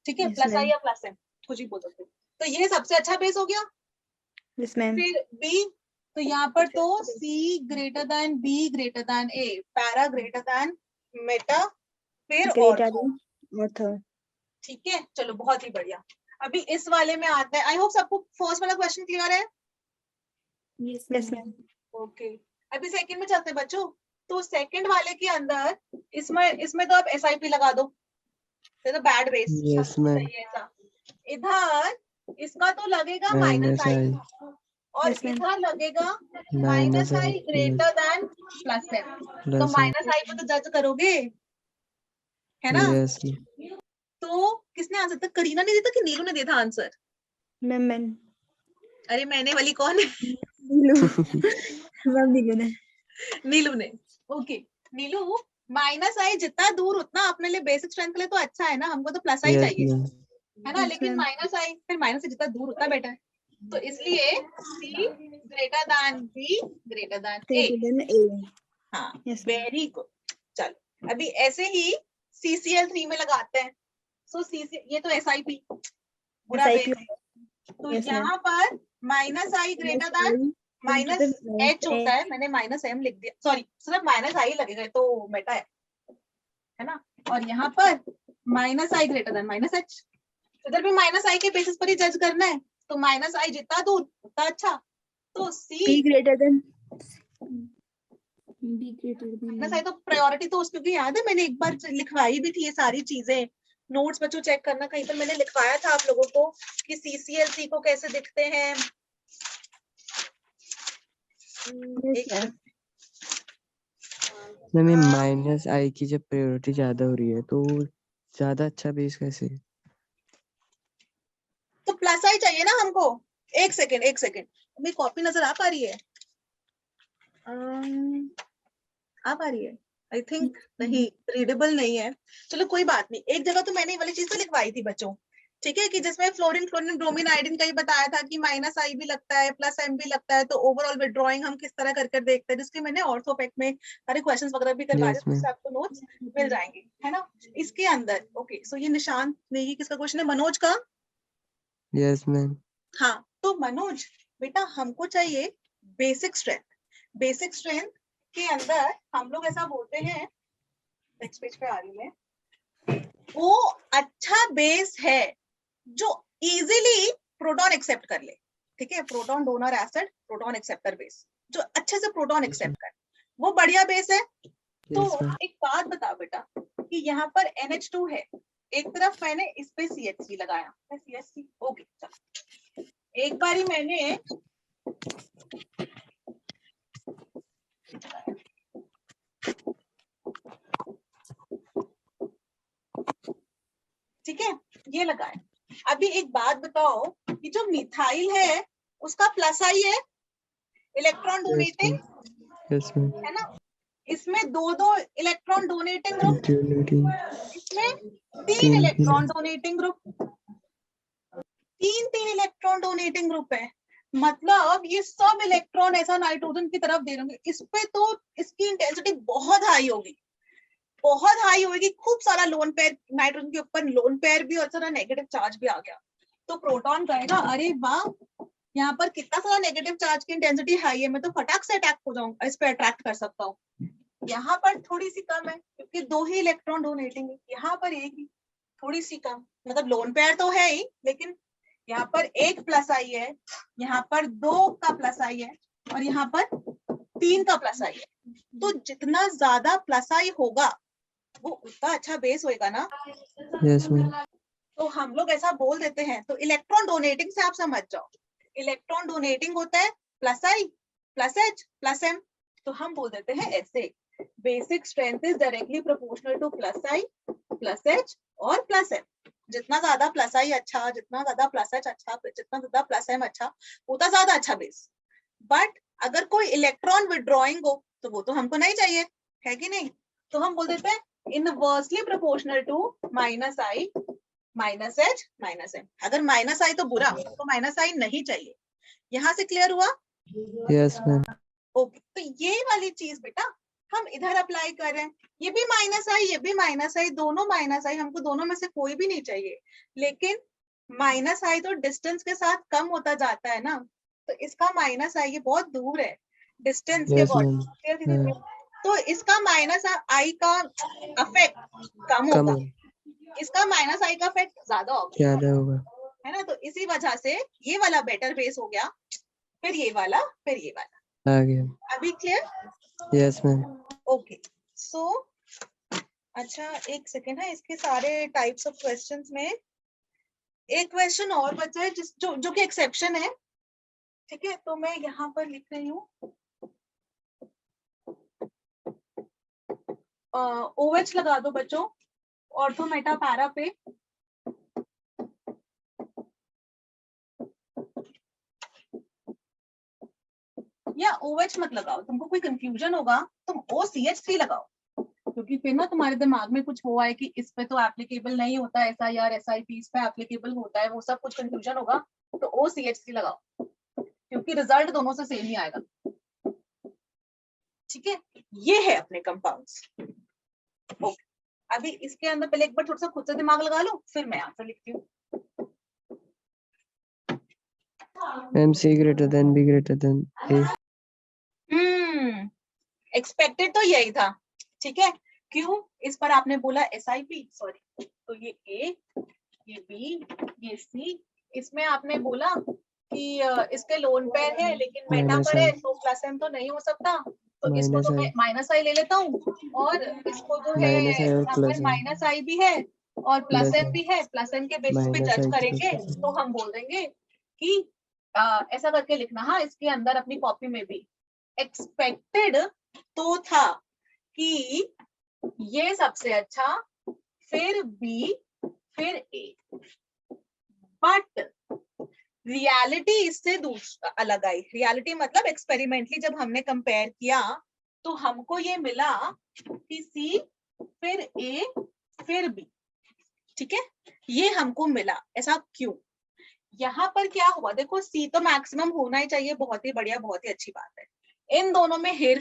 [SPEAKER 1] ठीक है,
[SPEAKER 5] Yes,
[SPEAKER 1] प्लस आई
[SPEAKER 5] ma'am.
[SPEAKER 1] या प्लस एम कुछ ही बोल सकते हो। तो ये सबसे अच्छा बेस हो गया।
[SPEAKER 5] Yes ma'am.
[SPEAKER 1] फिर बी, तो यहाँ पर तो C greater than B greater than A, para greater than meta, फिर
[SPEAKER 5] ग्रेटर
[SPEAKER 1] ऑर्थो,
[SPEAKER 5] देन ऑर्थो।
[SPEAKER 1] ठीक है। चलो बहुत ही बढ़िया। अभी इस वाले में आता है, आई होप सबको फर्स्ट वाला क्वेश्चन क्लियर है।
[SPEAKER 3] Yes
[SPEAKER 5] yes ma'am.
[SPEAKER 1] ओके अभी सेकंड में चलते हैं बच्चों। तो सेकंड वाले के अंदर इसमें तो आप SIP लगा दो, तो बैड बेस
[SPEAKER 2] यस मैम।
[SPEAKER 1] ऐसा। इधर इसका तो लगेगा
[SPEAKER 2] माइनस
[SPEAKER 1] माइनस आई,
[SPEAKER 2] आई
[SPEAKER 1] और
[SPEAKER 5] Yes, ma'am.
[SPEAKER 1] इधर लगेगा
[SPEAKER 2] minus
[SPEAKER 1] minus I
[SPEAKER 2] I
[SPEAKER 1] greater than plus M. तो
[SPEAKER 2] प्लस
[SPEAKER 1] माइनस आई पे तो जज करोगे, है ना।
[SPEAKER 2] यस
[SPEAKER 1] तो किसने आंसर तक, करीना ने दिया था कि नीलू ने दिया था आंसर?
[SPEAKER 5] मैम
[SPEAKER 1] अरे मैंने वाली कौन है?
[SPEAKER 5] नीलू। मैम नीलू ने।
[SPEAKER 1] नीलू ने। ओके नीलू, माइनस आई जितना दूर उतना अपने लिए बेसिक स्ट्रेंथ के लिए तो अच्छा है ना, हमको तो प्लस आई
[SPEAKER 2] यस
[SPEAKER 1] चाहिए,
[SPEAKER 2] मैम।
[SPEAKER 1] है ना।
[SPEAKER 5] Yes,
[SPEAKER 1] लेकिन
[SPEAKER 5] ma'am.
[SPEAKER 1] माइनस आई, फिर माइनस से जितना दूर उतना बेटर है, तो इसलिए C greater than B greater than A.
[SPEAKER 5] Greater than A.
[SPEAKER 1] हाँ
[SPEAKER 5] Yes, ma'am.
[SPEAKER 1] Very good. चलो अभी ऐसे ही CCl3 में लगाते हैं। सो ये तो SIP बुरा
[SPEAKER 5] SIP
[SPEAKER 1] बेस है। तो
[SPEAKER 5] Yes, ma'am.
[SPEAKER 1] यहाँ पर minus I greater than minus H होता है, मैंने माइनस एम लिख दिया, सॉरी सिर्फ माइनस आई लगेगा तो मेटा है ना। और यहाँ पर minus I greater than minus H, इधर भी माइनस आई के बेसिस पर ही जज करना है, तो माइनस आई जितना दूर उतना अच्छा। तो C
[SPEAKER 5] P greater than
[SPEAKER 3] B greater
[SPEAKER 1] minus
[SPEAKER 3] than
[SPEAKER 1] I तो प्रायोरिटी तो उसकी, क्योंकि याद है मैंने एक बार लिखवाई भी थी ये सारी चीजें, नोट्स बच्चों चेक करना, कहीं पर मैंने लिखवाया था आप लोगों को कि CCl3 को कैसे दिखते हैं।
[SPEAKER 5] Yes, ma'am.
[SPEAKER 2] मैम माइनस आई की जब प्रायोरिटी ज्यादा हो रही है तो ज्यादा अच्छा बेस कैसे?
[SPEAKER 1] तो प्लस आई चाहिए ना हमको। एक सेकेंड मेरी कॉपी नजर आ पा रही है? आ पा रही है? आई थिंक नहीं, रीडेबल नहीं है। चलो कोई बात नहीं, एक जगह तो मैंने ये वाली चीज तो लिखवाई थी बच्चों, ठीक है, कि जिसमें फ्लोरीन क्लोरीन ब्रोमीन आयोडीन का ही बताया था कि माइनस आई भी लगता है प्लस एम भी लगता है, तो ओवरऑल विड्रॉइंग हम किस तरह करके देखते हैं, जिसके मैंने ऑर्थोपैक में सारे क्वेश्चंस वगैरह भी करवाए थे,
[SPEAKER 2] यस
[SPEAKER 1] तो
[SPEAKER 2] मैम।
[SPEAKER 1] उससे आपको नोट्स मिल जाएंगे, है ना। इसके अंदर ओके, सो ये निशांत ने, ये किसका क्वेश्चन है, मनोज का।
[SPEAKER 2] Yes ma'am.
[SPEAKER 1] हाँ तो मनोज बेटा हमको चाहिए बेसिक स्ट्रेंथ। बेसिक स्ट्रेंथ के अंदर हम लोग ऐसा बोलते हैं, नेक्स्ट पेज पे आ रही है, वो अच्छा बेस है जो इजीली प्रोटॉन एक्सेप्ट कर ले, ठीक है, proton donor acid proton acceptor base, जो अच्छे से प्रोटॉन एक्सेप्ट कर, वो बढ़िया बेस है। तो
[SPEAKER 2] यस मैम।
[SPEAKER 1] एक बात बताओ बेटा कि यहाँ पर NH2 है, एक तरफ मैंने इस पे CH3 लगाया, CH3 ओके। चलो एक बारी मैंने ठीक है ये लगाया। अभी एक बात बताओ कि जो मिथाइल है उसका प्लस आई है, इलेक्ट्रॉन डोनेटिंग,
[SPEAKER 2] यस मैम।
[SPEAKER 1] है ना। इसमें दो इलेक्ट्रॉन डोनेटिंग ग्रुप, इसमें तीन इलेक्ट्रॉन डोनेटिंग ग्रुप, तीन इलेक्ट्रॉन डोनेटिंग ग्रुप है, मतलब ये सब इलेक्ट्रॉन ऐसा नाइट्रोजन की तरफ दे रहे, इस पे तो इसकी इंटेंसिटी बहुत हाई होगी, बहुत हाई होगी, खूब सारा लोन पेयर, नाइट्रोजन के ऊपर लोन पेयर भी और सारा नेगेटिव चार्ज भी आ गया, तो प्रोटॉन कहेगा अरे वाह, यहाँ पर कितना सारा नेगेटिव चार्ज की इंटेंसिटी हाई है, मैं तो फटाक से अटैक हो जाऊंगा, इस पे अट्रैक्ट कर सकता हूँ। यहाँ पर थोड़ी सी कम है क्योंकि दो ही इलेक्ट्रॉन डोनेटिंग है, यहाँ पर एक ही, थोड़ी सी कम, मतलब लोन पेयर तो है ही, लेकिन यहाँ पर एक प्लस आई है, यहाँ पर 2 का प्लस आई है, और यहाँ पर 3 का प्लस आई है। तो जितना ज्यादा प्लस आई होगा वो उतना अच्छा बेस होएगा ना।
[SPEAKER 2] Yes ma'am.
[SPEAKER 1] तो हम लोग ऐसा बोल देते हैं, तो इलेक्ट्रॉन डोनेटिंग से आप समझ जाओ, इलेक्ट्रॉन डोनेटिंग होता है plus I plus H plus M, तो हम बोल देते हैं ऐसे, basic strength is directly proportional to plus I plus H और प्लस एम। जितना ज्यादा प्लस आई अच्छा, जितना ज्यादा प्लस एच अच्छा, जितना ज्यादा प्लस एम अच्छा, उतना ज्यादा अच्छा बेस। बट अगर कोई इलेक्ट्रॉन विड्रॉइंग हो तो वो तो हमको नहीं चाहिए, है कि नहीं, तो हम बोल देते हैं inversely proportional to minus I minus H minus M. अगर माइनस आई तो बुरा, तो माइनस आई नहीं चाहिए। यहाँ से क्लियर हुआ?
[SPEAKER 2] Yes ma'am.
[SPEAKER 1] ओके, तो ये वाली चीज बेटा हम इधर अप्लाई कर रहे हैं, ये भी माइनस आई, ये भी माइनस आई, दोनों माइनस आई, हमको दोनों में से कोई भी नहीं चाहिए, लेकिन माइनस आई तो डिस्टेंस के साथ कम होता जाता है ना, तो इसका माइनस आई ये बहुत दूर है डिस्टेंस के
[SPEAKER 2] यस मैम।
[SPEAKER 1] अकॉर्डिंग, तो इसका माइनस आई का अफेक्ट कम
[SPEAKER 2] कम
[SPEAKER 1] होगा,
[SPEAKER 2] हो
[SPEAKER 1] इसका माइनस आई का इफेक्ट ज्यादा होगा,
[SPEAKER 2] ज्यादा होगा।
[SPEAKER 1] है ना। तो इसी वजह से ये वाला बेटर बेस हो गया, फिर ये वाला, फिर ये वाला।
[SPEAKER 2] आ गया।
[SPEAKER 1] अभी clear?
[SPEAKER 2] Yes ma'am.
[SPEAKER 1] Okay so अच्छा एक सेकेंड है, इसके सारे टाइप्स ऑफ क्वेश्चंस में एक क्वेश्चन और बचा है जो कि एक्सेप्शन है, ठीक है, तो मैं यहाँ पर लिख रही हूँ OH लगा दो बच्चों ऑर्थो मेटा पैरा पे, या OH मत लगाओ, तुमको कोई कंफ्यूजन होगा तुम OCH3 लगाओ, क्योंकि फिर ना तुम्हारे दिमाग में कुछ हुआ है कि इस पे तो एप्लीकेबल नहीं होता, SIR SIP इस पे एप्लीकेबल होता है, वो सब कुछ कंफ्यूजन होगा, तो OCH3 लगाओ, क्योंकि रिजल्ट दोनों से सेम ही आएगा, ठीक है। ये है अपने कंपाउंड्स। ओके अभी इसके अंदर पहले एक बार थोड़ा सा खुद से दिमाग लगा लो, फिर मैं आंसर लिखती हूँ।
[SPEAKER 2] Ma'am C greater than B greater than A।
[SPEAKER 1] Expected तो यही था, ठीक है, क्यों इस पर आपने बोला SIP, सॉरी, तो ये A, ये B, ये C, इसमें आपने बोला कि इसके लोन पेयर है लेकिन मेटा पर है, तो प्लस m तो नहीं हो सकता, तो इसको तो मैं माइनस आई ले लेता हूँ, और इसको जो है यहाँ पर माइनस आई भी है और प्लस m भी है, प्लस m के बेसिस पे जज करेंगे तो हम बोल देंगे कि ऐसा करके लिखना, हाँ इसके अंदर अपनी कॉपी में भी एक्सपेक्टेड तो था कि ये सबसे अच्छा, फिर B, फिर A, बट रियलिटी इससे दूसरा अलग आई। रियलिटी मतलब एक्सपेरिमेंटली जब हमने कंपेयर किया तो हमको ये मिला कि C, फिर A, फिर B, ठीक है, ये हमको मिला। ऐसा क्यों? यहाँ पर क्या हुआ, देखो C तो मैक्सिमम होना ही चाहिए, बहुत ही बढ़िया, बहुत ही अच्छी बात है। इन दोनों में हेर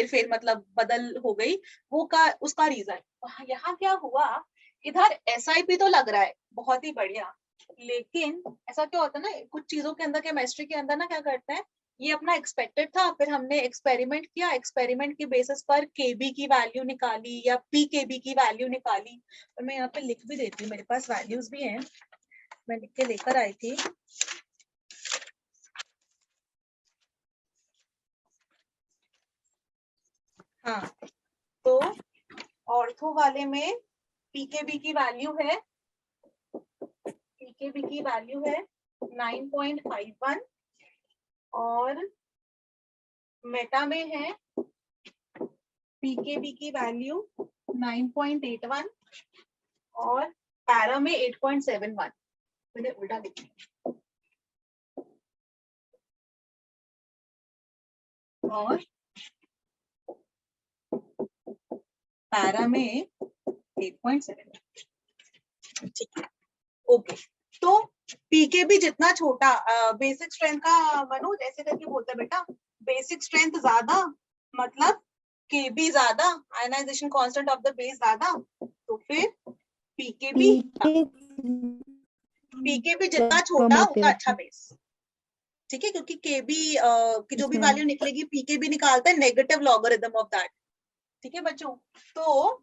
[SPEAKER 1] फेर मतलब बदल हो गई, वो का उसका रीजन यहाँ क्या हुआ, इधर SIP तो लग रहा है बहुत ही बढ़िया, लेकिन ऐसा क्या होता है ना, कुछ चीजों के अंदर केमिस्ट्री के अंदर ना क्या करते हैं, ये अपना एक्सपेक्टेड था, फिर हमने एक्सपेरिमेंट किया, एक्सपेरिमेंट की बेसिस पर KB की वैल्यू निकाली या PKB की वैल्यू निकाली, और मैं यहाँ पे लिख भी देती हूँ, मेरे पास वैल्यूज भी हैं, मैं लिख के लेकर आई थी। हाँ तो ऑर्थो वाले में PKB की वैल्यू है, PKB की वैल्यू है 9.51 और मेटा में है PKB की वैल्यू 9.81 और पैरा में 8.71, मैंने उल्टा लिखा, और पैरा में 8.7, ठीक है। ओके तो PKB जितना छोटा, बेसिक स्ट्रेंथ का मनोज ऐसे करके बोलता है बेटा, बेसिक स्ट्रेंथ ज्यादा मतलब KB ज्यादा, ionisation constant of the base ज्यादा, तो फिर PKB जितना छोटा उतना अच्छा बेस, ठीक है, क्योंकि KB की जो भी वैल्यू निकलेगी PKB निकालता है नेगेटिव लॉगरिथम ऑफ दैट, ठीक है बच्चों। तो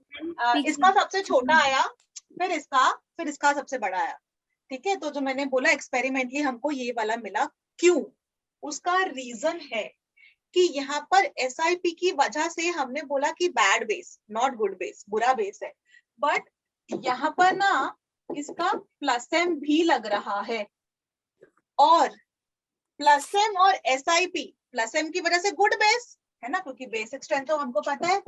[SPEAKER 1] इसका सबसे छोटा आया, फिर इसका सबसे बड़ा आया, ठीक है। तो जो मैंने बोला एक्सपेरिमेंटली हमको ये वाला मिला, क्यों? उसका रीजन है कि यहाँ पर SIP की वजह से हमने बोला कि bad base, not good base, बुरा बेस है, बट यहाँ पर ना इसका प्लस m भी लग रहा है, और प्लस m और SIP, प्लस m की वजह से गुड बेस है ना, क्योंकि बेसिक स्ट्रेंथ तो हमको पता है,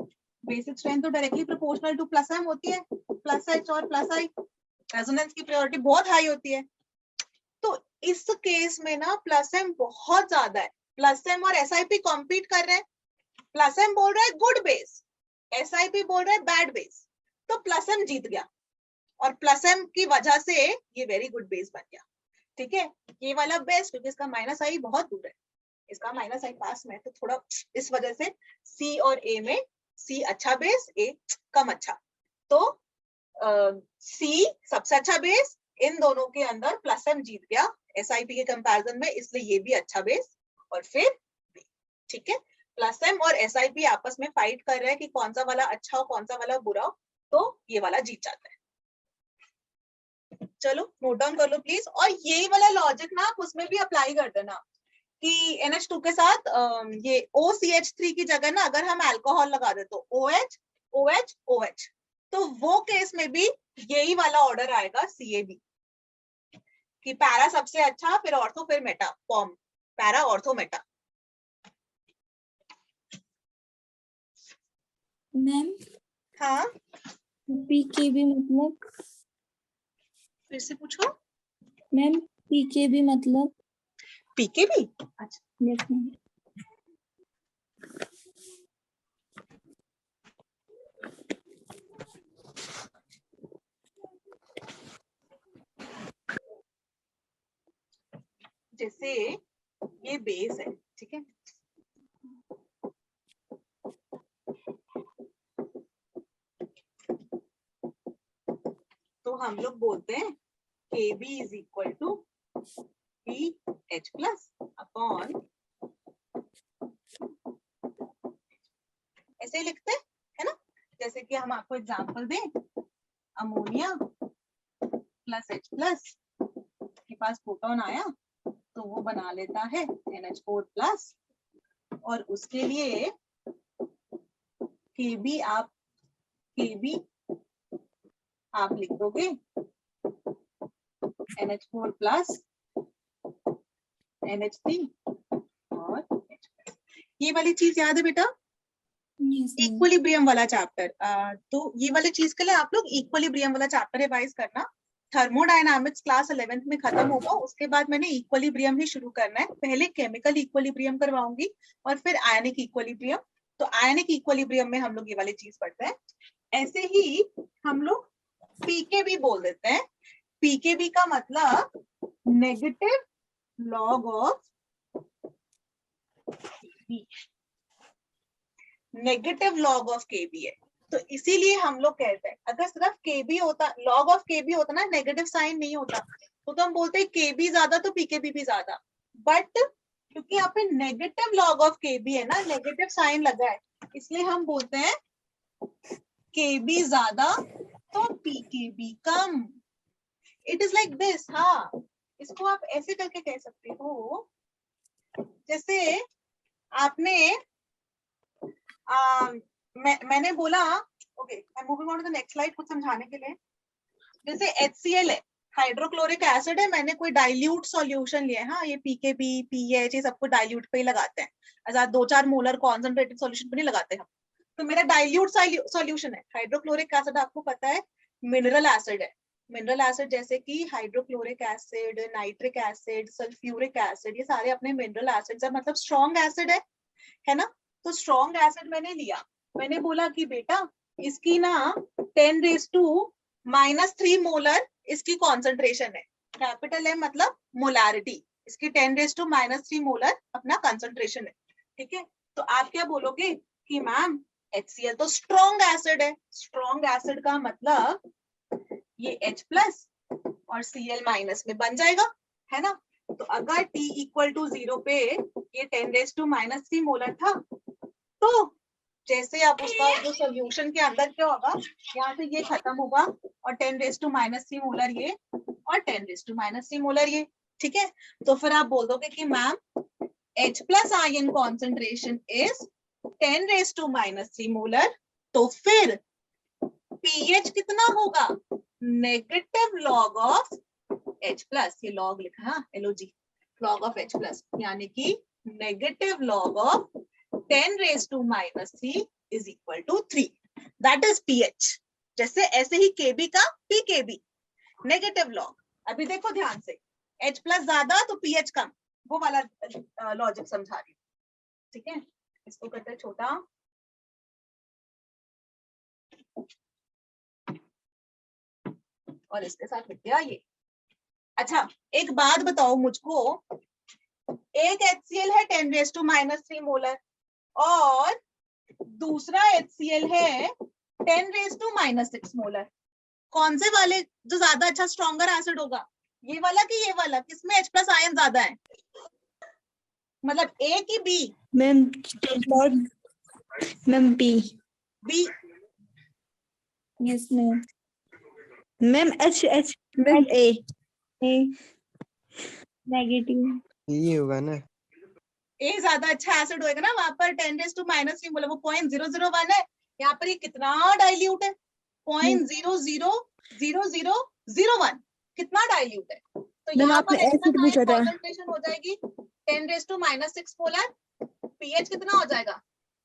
[SPEAKER 1] बेसिक स्ट्रेंथ तो directly proportional to plus m होती है, प्लस h और प्लस i, रेजोनेंस की प्रायोरिटी बहुत हाई होती है। तो इस केस में ना प्लस m बहुत ज्यादा है, प्लस m और SIP कॉम्पीट कर रहे हैं, प्लस m बोल रहा है गुड बेस, SIP बोल रहा है बैड बेस, तो प्लस m जीत गया, और प्लस m की वजह से ये वेरी गुड बेस बन गया, ठीक है। ये वाला बेस क्योंकि इसका माइनस आई बहुत दूर है, इसका माइनस साइन पास में, तो थोड़ा इस वजह से सी और ए में सी अच्छा बेस, ए कम अच्छा, तो सी सबसे अच्छा बेस, इन दोनों के अंदर प्लस एम जीत गया एसआईपी के कंपैरिजन में, इसलिए ये भी अच्छा बेस और फिर बी। ठीक है, प्लस एम और एसआईपी आपस में फाइट कर रहे हैं कि कौन सा वाला अच्छा हो कौन सा वाला बुरा हो, तो ये वाला जीत जाता है। चलो नोट डाउन कर लो प्लीज, और यही वाला लॉजिक ना आप उसमें भी अप्लाई कर देना कि NH2 के साथ ये OCH3 की जगह ना अगर हम अल्कोहल लगा दे तो OH OH OH, तो वो केस में भी यही वाला ऑर्डर आएगा CAB कि पैरा सबसे अच्छा, फिर ऑर्थो, फिर Meta form, para ortho Meta.
[SPEAKER 3] Ma'am
[SPEAKER 1] हाँ
[SPEAKER 3] पीकेबी मतलब?
[SPEAKER 1] फिर से पूछो।
[SPEAKER 3] मैम पीकेबी मतलब?
[SPEAKER 1] PKB, अच्छा
[SPEAKER 3] यस मैम।
[SPEAKER 1] जैसे ये बेस है, ठीक है, तो हम लोग बोलते हैं KB is equal to BH plus upon, ऐसे लिखते हैं, है ना। जैसे कि हम आपको एग्जांपल दें, अमोनिया प्लस H प्लस के पास प्रोटॉन आया तो वो बना लेता है NH4 प्लस, और उसके लिए KB आप लिख दोगे NH4 प्लस NH3 और H+। ये वाली चीज याद है बेटा,
[SPEAKER 3] यस मैम।
[SPEAKER 1] इक्विलिब्रियम वाला चैप्टर, तो ये वाली चीज के लिए आप लोग इक्विलिब्रियम वाला चैप्टर रिवाइज करना। थर्मोडायनामिक्स क्लास 11th में खत्म होगा, उसके बाद मैंने इक्विलिब्रियम ही शुरू करना है। पहले केमिकल इक्विलिब्रियम करवाऊंगी और फिर आयनिक इक्विलिब्रियम। तो आयनिक इक्विलिब्रियम में हम लोग ये वाली चीज पढ़ते हैं। ऐसे ही हम लोग पीकेबी बोल देते हैं। पीकेबी का मतलब negative log of Kb, negative log of Kb है। तो इसीलिए हम लोग कहते हैं अगर सिर्फ केबी होता, लॉग ऑफ केबी होता ना, नेगेटिव साइन नहीं होता, तो हम बोलते हैं केबी ज्यादा तो पीकेबी भी ज्यादा। बट क्योंकि यहाँ पे नेगेटिव लॉग ऑफ केबी है ना, नेगेटिव साइन लगा है, इसलिए हम बोलते हैं केबी ज्यादा तो pKb come. It is like this. हाँ, इसको आप ऐसे करके कह सकते हो, जैसे आपने मैंने बोला, okay I moving on to the next slide कुछ समझाने के लिए। जैसे HCl है, हाइड्रोक्लोरिक एसिड है, मैंने कोई डाइल्यूट सॉल्यूशन लिया है, हाँ ये पीकेबी पीएच ये सबको डाइल्यूट पे ही लगाते हैं, ऐसा 2-4 मोलर कॉन्सेंट्रेटेड सॉल्यूशन पे नहीं लगाते हम। तो मेरा डाइल्यूट सॉल्यूशन है। हाइड्रोक्लोरिक एसिड आपको पता है मिनरल एसिड है। मिनरल एसिड जैसे कि hydrochloric acid, nitric acid, sulphuric acid, ये सारे अपने मिनरल एसिड्स है, मतलब स्ट्रॉन्ग एसिड है ना। तो स्ट्रॉन्ग एसिड मैंने लिया, मैंने बोला कि बेटा इसकी ना 10⁻³ मोलर इसकी कॉन्सेंट्रेशन है। कैपिटल M मतलब मोलारिटी, इसकी 10⁻³ मोलर अपना कंसंट्रेशन है। ठीक है, तो आप क्या बोलोगे कि मैम HCl तो स्ट्रॉन्ग एसिड है। स्ट्रॉन्ग एसिड का मतलब ये H प्लस और Cl- में बन जाएगा, है ना। तो अगर T इक्वल टू 0 पे ये 10⁻³ मोलर था, तो जैसे अब उसका जो सोल्यूशन के अंदर क्या होगा, यहाँ से ये खत्म होगा और 10⁻³ मोलर ये और 10⁻³ मोलर ये। ठीक है, तो फिर आप बोल दोगे कि ma'am H plus ion concentration is 10⁻³ molar, तो फिर pH कितना होगा, negative log of H plus, ये लॉग लिखा है LOG, log of H plus, यानी कि negative log of 10⁻³ is equal to 3, that is pH। जैसे ऐसे ही KB का pKb, नेगेटिव लॉग। अभी देखो ध्यान से, H प्लस ज्यादा तो pH कम, वो वाला लॉजिक समझा रही हूँ। ठीक है, इसको करते हैं छोटा, और इसके साथ लिख दिया ये। अच्छा एक बात बताओ मुझको, एक HCl है 10⁻³ मोलर और दूसरा HCl है 10⁻⁻6 मोलर। कौन से वाले जो ज्यादा अच्छा स्ट्रॉन्गर एसिड होगा, ये वाला कि ये वाला? किसमें H प्लस आयन ज्यादा है, मतलब A की B?
[SPEAKER 5] Ma'am ma'am B.
[SPEAKER 1] B।
[SPEAKER 3] Yes ma'am.
[SPEAKER 5] Ma'am H H ma'am A.
[SPEAKER 3] Negative.
[SPEAKER 2] ये होगा ना।
[SPEAKER 1] A ज्यादा अच्छा एसिड होएगा ना, वहां पर 10⁻³ बोला, वो 0.001 है, यहाँ पर ये कितना डाइल्यूट है, 0.00001, कितना डाइल्यूट है। तो
[SPEAKER 5] मैम
[SPEAKER 1] यहाँ
[SPEAKER 5] आपने
[SPEAKER 1] पर
[SPEAKER 5] एसिड पूछा था।
[SPEAKER 1] कॉन्सेंट्रेशन हो जाएगी 10⁻6 मोलर, पीएच कितना हो जाएगा,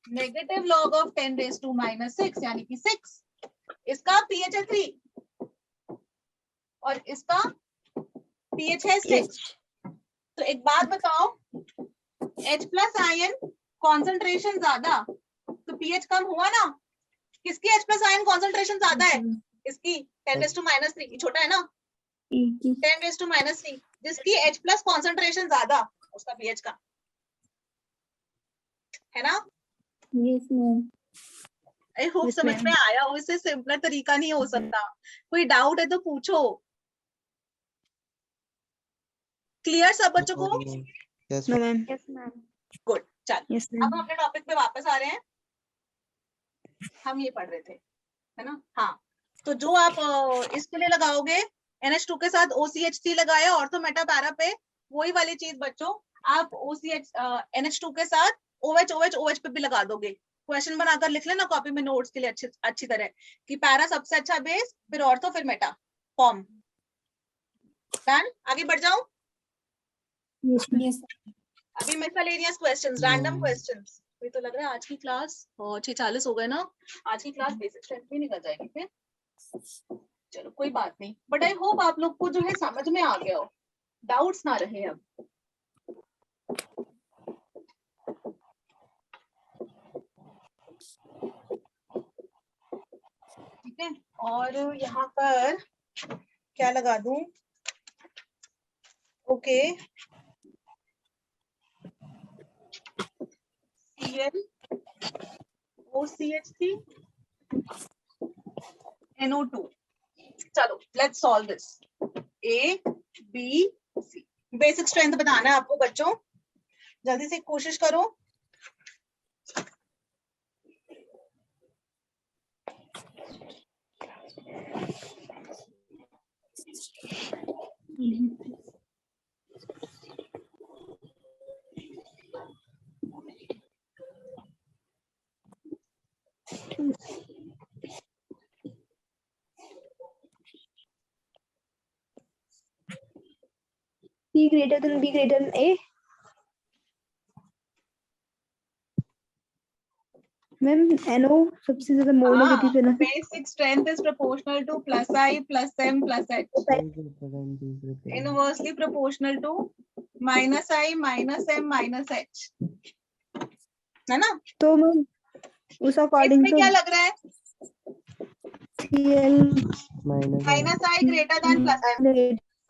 [SPEAKER 1] नेगेटिव लॉग ऑफ 10⁻6 यानी कि 6। इसका पीएच है 3 और इसका पीएच है 6। तो एक बात बताओ, H प्लस आयन कॉन्सेंट्रेशन ज्यादा तो पीएच कम हुआ ना। किसकी H प्लस आयन कॉन्सेंट्रेशन ज्यादा है, इसकी 10⁻3, छोटा है ना 10⁻3। जिसकी H प्लस कॉन्सेंट्रेशन ज्यादा उसका पीएच का है ना।
[SPEAKER 3] Yes ma'am.
[SPEAKER 1] I hope
[SPEAKER 5] Yes,
[SPEAKER 1] समझ
[SPEAKER 5] ma'am.
[SPEAKER 1] में आया हो, इससे सिंपलर तरीका नहीं हो सकता। कोई डाउट है तो पूछो। क्लियर सब बच्चों को?
[SPEAKER 2] Yes
[SPEAKER 5] no ma'am.
[SPEAKER 3] Yes ma'am.
[SPEAKER 1] Good. चल
[SPEAKER 5] यस
[SPEAKER 1] अब
[SPEAKER 5] मैम।
[SPEAKER 1] हम अपने टॉपिक पे वापस आ रहे हैं। हम ये पढ़ रहे थे, है ना। हाँ, तो जो आप इसके लिए लगाओगे NH2 के साथ OCH3 लगाया ऑर्थो मेटा पैरा पे, वही वाली चीज बच्चों आप NH2 के साथ OH पे भी लगा दोगे। क्वेश्चन बनाकर लिख लेना कॉपी में नोट्स के लिए अच्छी तरह कि पैरा सबसे अच्छा बेस, फिर ऑर्थो, फिर मेटा फॉर्म। डन, आगे बढ़ जाऊं।
[SPEAKER 3] यस।
[SPEAKER 1] अभी मिसलेनियस क्वेश्चंस, रैंडम क्वेश्चंस। ये तो लग रहा है आज की क्लास 6:40 हो गए ना, आज की क्लास बेसिक स्ट्रेंथ भी निकल जाएगी फिर। चलो कोई बात नहीं, बट आई होप आप लोग को जो है समझ में आ गया हो, डाउट्स ना रहे अब। ठीक है, और यहाँ पर क्या लगा दूं? Okay, Cl OCH3 NO2। चलो let's solve this. A B C, basic strength बताना है आपको बच्चों, जल्दी से कोशिश करो।
[SPEAKER 5] C greater than B greater than A. Ma'am NO सबसे ज्यादा मोल नेगेटिव है ना।
[SPEAKER 1] Basic strength is proportional to plus I plus M plus H, inversely proportional to minus I minus M minus H, है ना।
[SPEAKER 5] तो ma'am उस according
[SPEAKER 1] इसमें
[SPEAKER 5] तो
[SPEAKER 1] क्या लग रहा है,
[SPEAKER 5] Cl
[SPEAKER 1] minus I greater than plus M,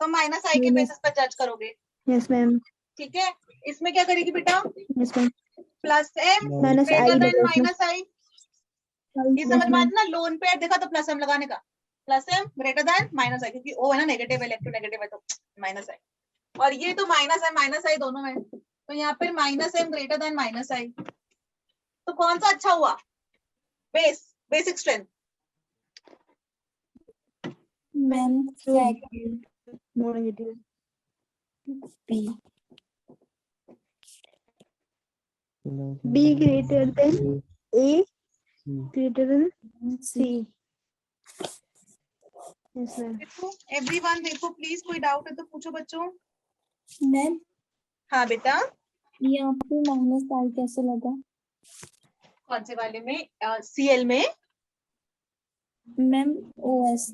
[SPEAKER 1] तो माइनस I के बेसिस पर जज करोगे।
[SPEAKER 5] Yes ma'am.
[SPEAKER 1] ठीक है, इसमें क्या करेगी बेटा,
[SPEAKER 5] yes ma'am.
[SPEAKER 1] Plus M
[SPEAKER 5] minus I
[SPEAKER 1] greater than
[SPEAKER 5] लगेगा
[SPEAKER 1] माइनस I। ये समझ में आता ना, लोन पे देखा तो प्लस M लगाने का, plus M greater than minus I, क्योंकि O है ना नेगेटिव, इलेक्ट्रोनेगेटिव है तो माइनस I, और ये तो माइनस I दोनों है, तो यहाँ पर minus M greater than minus I। तो कौन सा अच्छा हुआ basic strength?
[SPEAKER 3] Ma'am
[SPEAKER 5] more negative.
[SPEAKER 3] B.
[SPEAKER 5] B greater than A greater than C. Yes ma'am.
[SPEAKER 1] देखो एवरीवन, देखो प्लीज, कोई डाउट है तो पूछो बच्चों।
[SPEAKER 3] मैम
[SPEAKER 1] हाँ बेटा,
[SPEAKER 3] ये आपको माइनस आई कैसे लगा?
[SPEAKER 1] कौन से वाले में? Cl में
[SPEAKER 3] ma'am OS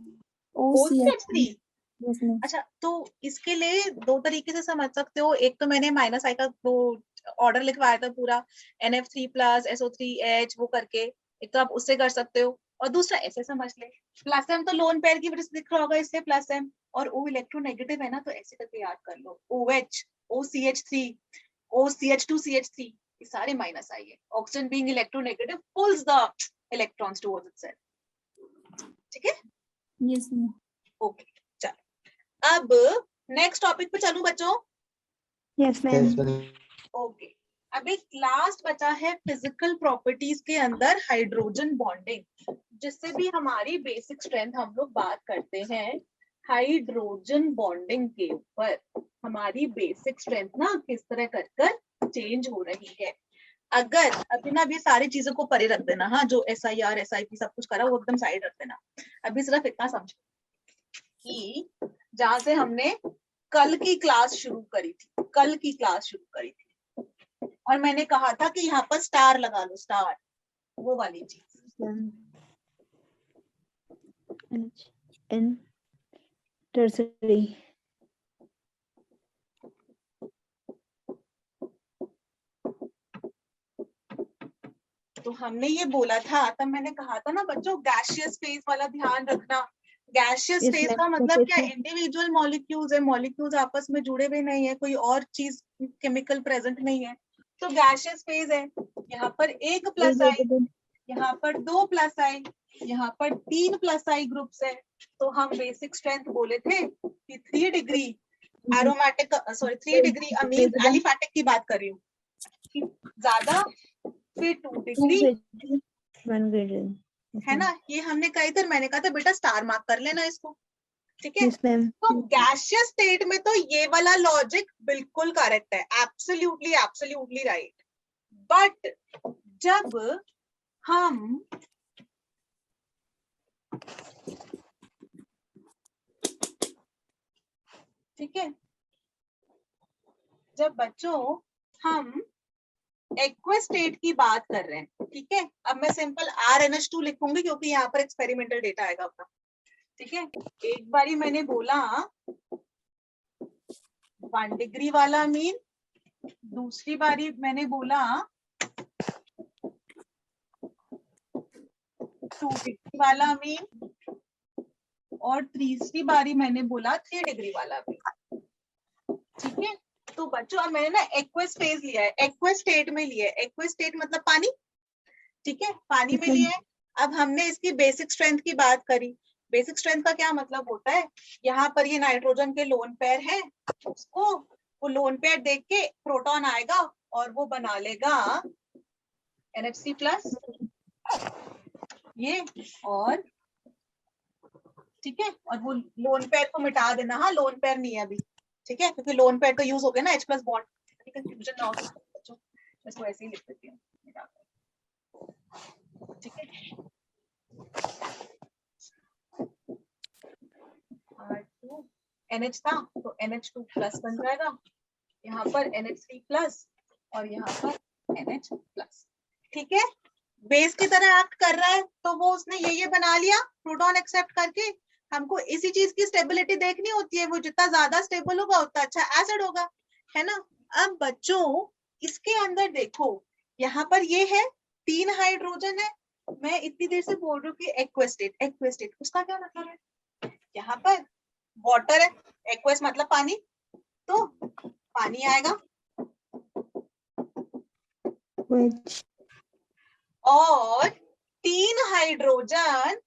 [SPEAKER 1] OCH3।
[SPEAKER 3] Yes ma'am.
[SPEAKER 1] अच्छा, तो इसके लिए दो तरीके से समझ सकते हो। एक तो मैंने माइनस आई का वो ऑर्डर लिखवाया था पूरा, NF3 प्लस SO3H वो करके, एक तो आप उससे कर सकते हो, और दूसरा ऐसे समझ ले, प्लस M तो लोन पेयर की वजह से दिख रहा होगा, इससे प्लस M, और O इलेक्ट्रोनेगेटिव है ना, तो ऐसे करके याद कर लो, OH OCH3 OCH2CH3 ये सारे माइनस आई है. Oxygen being electronegative pulls the electrons towards itself. ठीक है.
[SPEAKER 3] Yes ma'am.
[SPEAKER 1] ओके चलो अब नेक्स्ट टॉपिक पे चलूं बच्चों.
[SPEAKER 5] Yes ma'am.
[SPEAKER 2] yes ma'am.
[SPEAKER 1] Okay अब एक लास्ट बचा है फिजिकल प्रॉपर्टीज के अंदर हाइड्रोजन बॉन्डिंग, जिससे भी हमारी बेसिक स्ट्रेंथ हम लोग बात करते हैं. हाइड्रोजन बॉन्डिंग के ऊपर हमारी बेसिक स्ट्रेंथ ना किस तरह कर कर चेंज हो रही है. अगर अभी ना ये सारी चीजों को परे रख देना, हाँ जो SIR SIP सब कुछ करा वो एकदम साइड रख देना. अभी सिर्फ इतना समझो कि जहां से हमने कल की क्लास शुरू करी थी, और मैंने कहा था कि यहाँ पर स्टार लगा लो, स्टार, वो वाली चीज.
[SPEAKER 5] And tertiary.
[SPEAKER 1] तो हमने ये बोला था, तब मैंने कहा था ना बच्चों गैसियस फेज वाला ध्यान रखना. Gaseous
[SPEAKER 5] Yes,
[SPEAKER 1] phase
[SPEAKER 5] ma'am.
[SPEAKER 1] का मतलब
[SPEAKER 5] Okay,
[SPEAKER 1] क्या,
[SPEAKER 5] sir.
[SPEAKER 1] इंडिविजुअल मॉलिक्यूल्स है, मॉलिक्यूल्स आपस में जुड़े हुए नहीं है, कोई और चीज केमिकल प्रेजेंट नहीं है, तो गैसियस फेज है. यहाँ पर एक प्लस आई, यहाँ पर 2 प्लस आई, यहाँ पर 3 प्लस आई ग्रुप्स है. तो हम बेसिक स्ट्रेंथ बोले थे कि 3 डिग्री एरोमेटिक, सॉरी 3 डिग्री अमीन एलिफैटिक की बात कर रही हूँ कि ज्यादा, फिर 2 डिग्री है ना. ये हमने कही थी, मैंने कहा था बेटा स्टार मार्क कर लेना इसको. ठीक है.
[SPEAKER 5] Yes, ma'am.
[SPEAKER 1] तो गैसियस स्टेट में तो ये वाला लॉजिक बिल्कुल करेक्ट है, एब्सोल्युटली राइट. बट जब हम ठीक है, जब बच्चों हम एक्वस स्टेट की बात कर रहे हैं, ठीक है, अब मैं सिंपल RNH2 लिखूंगी क्योंकि यहाँ पर एक्सपेरिमेंटल डेटा आएगा अपना. ठीक है. एक बारी मैंने बोला 1 डिग्री वाला मीन, दूसरी बारी मैंने बोला 2 डिग्री वाला मीन, और तीसरी बारी मैंने बोला 3 डिग्री वाला मीन. ठीक है. तो बच्चों अब मैंने ना एक्वस फेज लिया है, एक्वस स्टेट में लिया है. एक्वस स्टेट मतलब पानी. ठीक है, पानी में लिया है. अब हमने इसकी बेसिक स्ट्रेंथ की बात करी. बेसिक स्ट्रेंथ का क्या मतलब होता है, यहाँ पर ये नाइट्रोजन के लोन पेयर है, उसको वो लोन पेयर देख के प्रोटॉन आएगा और वो बना लेगा NHC प्लस ये, और ठीक है, और वो लोन पेयर को मिटा देना. हाँ लोन पेयर नहीं है अभी, ठीक है, क्योंकि लोन पेयर का यूज हो गया ना H प्लस बॉन्ड. कंफ्यूजन ना हो बच्चों, इसको ऐसे ही लिख देती हूँ. ठीक है. R2 NH था तो NH2 प्लस बन जाएगा, यहाँ पर NH3 प्लस और यहाँ पर NH प्लस. ठीक है. बेस की तरह एक्ट कर रहा है, तो वो उसने ये बना लिया प्रोटॉन एक्सेप्ट करके. हमको इसी चीज की स्टेबिलिटी देखनी होती है, वो जितना ज्यादा स्टेबल होगा उतना अच्छा एसिड होगा, है ना. अब बच्चों इसके अंदर देखो, यहाँ पर ये है 3 हाइड्रोजन है. मैं इतनी देर से बोल रही हूँ कि एक्वस स्टेट, उसका क्या मतलब है, यहाँ पर वाटर है, एक्वस मतलब पानी, तो पानी आएगा. और 3 हाइड्रोजन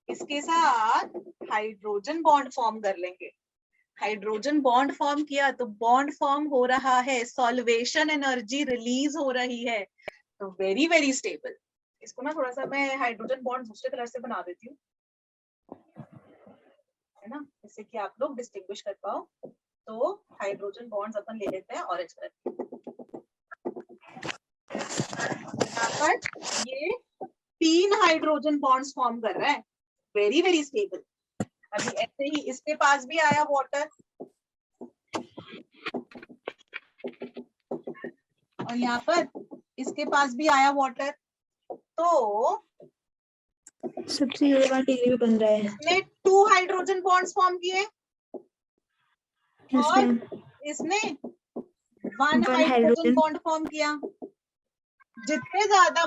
[SPEAKER 1] इसके साथ हाइड्रोजन बॉन्ड फॉर्म कर लेंगे. हाइड्रोजन बॉन्ड फॉर्म किया तो बॉन्ड फॉर्म हो रहा है, सॉल्वेशन एनर्जी रिलीज हो रही है, तो वेरी वेरी स्टेबल. इसको ना थोड़ा सा मैं हाइड्रोजन बॉन्ड दूसरे कलर से बना देती हूँ, है ना, जिससे कि आप लोग डिस्टिंग्विश कर पाओ. तो हाइड्रोजन बॉन्ड्स अपन ले लेते हैं ऑरेंज कलर. यहाँ पर ये 3 हाइड्रोजन बॉन्ड्स फॉर्म कर रहा है, वेरी वेरी स्टेबल. अभी ऐसे ही इसके पास भी आया वाटर, और यहाँ पर इसके पास भी आया वाटर, तो
[SPEAKER 5] सबसे ज्यादा डिग्री बन रहा है.
[SPEAKER 1] इसने 2 हाइड्रोजन बॉन्ड्स फॉर्म किए,
[SPEAKER 5] Yes,
[SPEAKER 1] और
[SPEAKER 5] ma'am.
[SPEAKER 1] इसने 1
[SPEAKER 5] One
[SPEAKER 1] hydrogen
[SPEAKER 5] hydrogen.
[SPEAKER 1] Bond form किया. जितने ज्यादा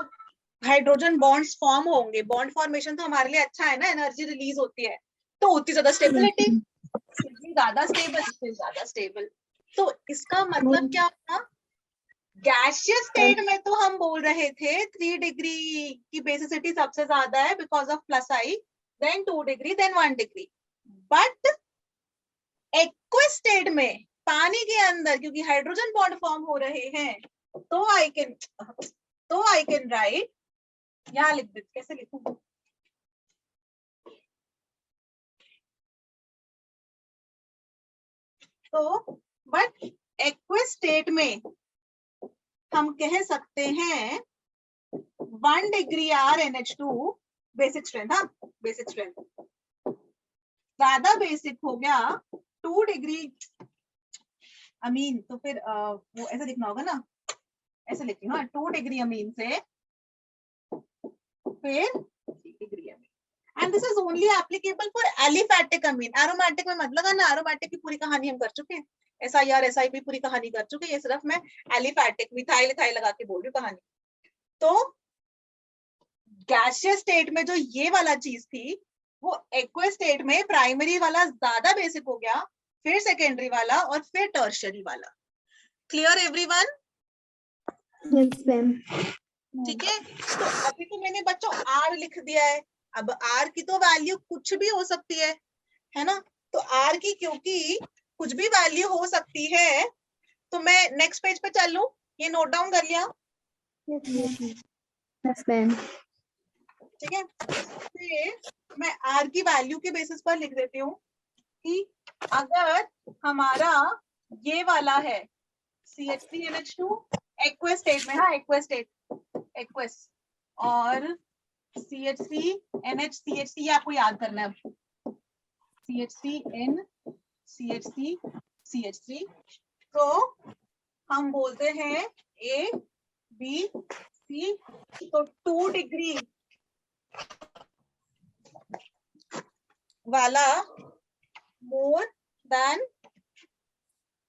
[SPEAKER 1] हाइड्रोजन बॉन्ड्स फॉर्म होंगे, बॉन्ड फॉर्मेशन तो हमारे लिए अच्छा है ना, एनर्जी रिलीज होती है, तो उतनी ज्यादा स्टेबिलिटी. जितनी ज्यादा स्टेबल, जितनी ज्यादा स्टेबल. तो इसका मतलब क्या हुआ, गैसियस स्टेट में तो हम बोल रहे थे 3 डिग्री की बेसिसिटी सबसे ज्यादा है because of plus I, then 2 degree, then 1 degree. But aqueous state में पानी के अंदर क्योंकि हाइड्रोजन बॉन्ड फॉर्म हो रहे हैं, तो आई कैन राइट, यहाँ लिख दे, कैसे लिखूं, तो बट एक्वस स्टेट में हम कह सकते हैं 1 डिग्री RnH2 बेसिक स्ट्रेंथ, हाँ बेसिक स्ट्रेंथ ज्यादा बेसिक हो गया 2 डिग्री अमीन, तो फिर वो ऐसा लिखना होगा ना, ऐसे लिखती हूँ 2 डिग्री अमीन से फिर 3 degree amine, and this is only applicable for aliphatic amine. Aromatic में मतलब है ना, एरोमेटिक की पूरी कहानी हम कर चुके हैं, SIR SIP पूरी कहानी कर चुके हैं, ये सिर्फ मैं एलिफैटिक मिथाइल इथाइल लगा के बोल रही हूँ कहानी। तो गैसियस स्टेट में जो ये वाला चीज थी वो एक्वस स्टेट में प्राइमरी वाला ज्यादा बेसिक हो गया, फिर सेकेंडरी वाला और फिर टर्शियरी वाला। Clear everyone?
[SPEAKER 5] Yes ma'am.
[SPEAKER 1] ठीक है, तो अभी तो मैंने बच्चों R लिख दिया है, अब R की तो वैल्यू कुछ भी हो सकती है ना, तो R की क्योंकि कुछ भी वैल्यू हो सकती है, तो मैं नेक्स्ट पेज पे चल लूं, ये नोट डाउन कर लिया?
[SPEAKER 5] Yes ma'am.
[SPEAKER 1] ठीक है, फिर मैं R की वैल्यू के बेसिस पर लिख देती हूँ कि अगर हमारा ये वाला है CH3NH2 एक्वस स्टेट में, हाँ एक्वस स्टेट, एक्वस, और CH3NH CH3 आपको याद करना है, CH3N CH3 CH3, तो हम बोलते हैं A B C, तो 2 डिग्री वाला मोर देन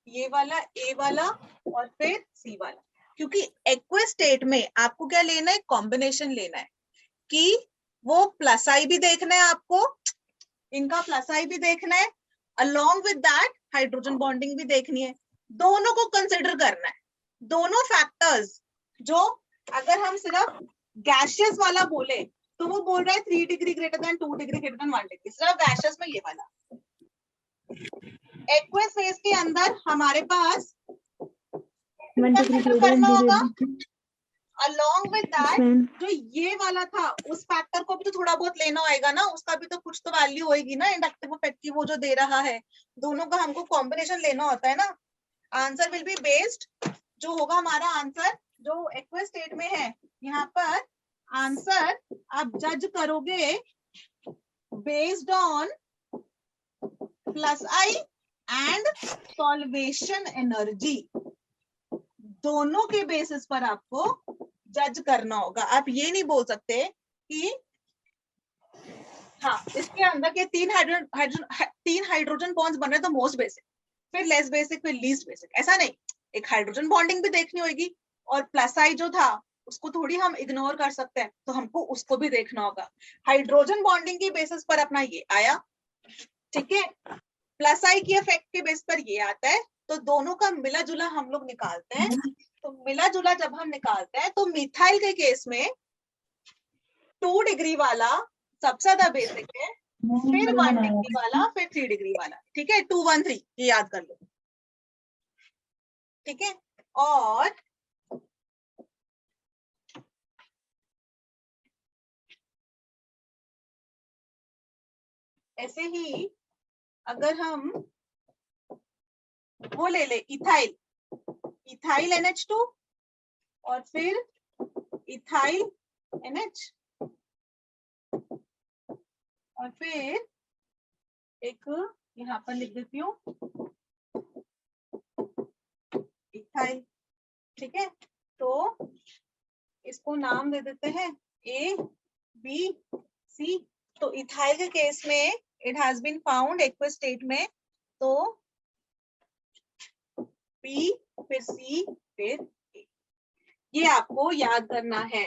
[SPEAKER 1] ये वाला A वाला और फिर C वाला, क्योंकि एक्वस स्टेट में आपको क्या लेना है, कॉम्बिनेशन लेना है कि वो प्लस आई भी देखना है आपको, इनका प्लस आई भी देखना है, along with that hydrogen bonding भी देखनी है, दोनों को कंसिडर करना है, दोनों फैक्टर्स। जो अगर हम सिर्फ गैसियस वाला बोले तो वो बोल रहा है 3 degree greater than 2 degree greater than 1 degree, सिर्फ गैसियस में ये वाला। एक्वस फेज के अंदर हमारे पास
[SPEAKER 5] 1 डिग्री
[SPEAKER 1] करना होगा,
[SPEAKER 5] ग्रेटर
[SPEAKER 1] अलोंग विद दैट जो ये वाला था उस फैक्टर को भी तो थोड़ा बहुत लेना होगा ना, उसका भी तो कुछ तो वैल्यू होगी ना इंडक्टिव इफेक्ट की, वो जो दे रहा है, दोनों का हमको कॉम्बिनेशन लेना होता है ना। आंसर विल बी बेस्ड, जो होगा हमारा आंसर जो एक्वस स्टेट में है, यहाँ पर आंसर आप जज करोगे based on plus I and solvation energy, दोनों के बेसिस पर आपको जज करना होगा। आप ये नहीं बोल सकते कि हाँ इसके अंदर के 3 हाइड्रोजन बॉन्ड्स बन रहे तो मोस्ट बेसिक, फिर लेस बेसिक, फिर लीस्ट बेसिक, ऐसा नहीं, एक हाइड्रोजन बॉन्डिंग भी देखनी होगी, और प्लस आई जो था उसको थोड़ी हम इग्नोर कर सकते हैं, तो हमको उसको भी देखना होगा। हाइड्रोजन बॉन्डिंग की बेसिस पर अपना ये आया, ठीक है, प्लस आई की इफेक्ट के बेस पर ये आता है, तो दोनों का मिला जुला हम लोग निकालते हैं। तो मिला जुला जब हम निकालते हैं तो मिथाइल के केस में 2 डिग्री वाला सबसे ज्यादा बेसिक है, फिर 1 डिग्री वाला, फिर 3 डिग्री वाला, ठीक है, 2 1 3 ये याद कर लो, ठीक है। और ऐसे ही अगर हम वो ले ले इथाइल, इथाइल NH2 और फिर इथाइल NH, और फिर एक यहाँ पर लिख देती हूँ इथाइल, ठीक है, तो इसको नाम दे देते हैं A B C। तो इथाइल के केस में it has been found aqueous state में, तो B फिर C फिर A, ये आपको याद करना है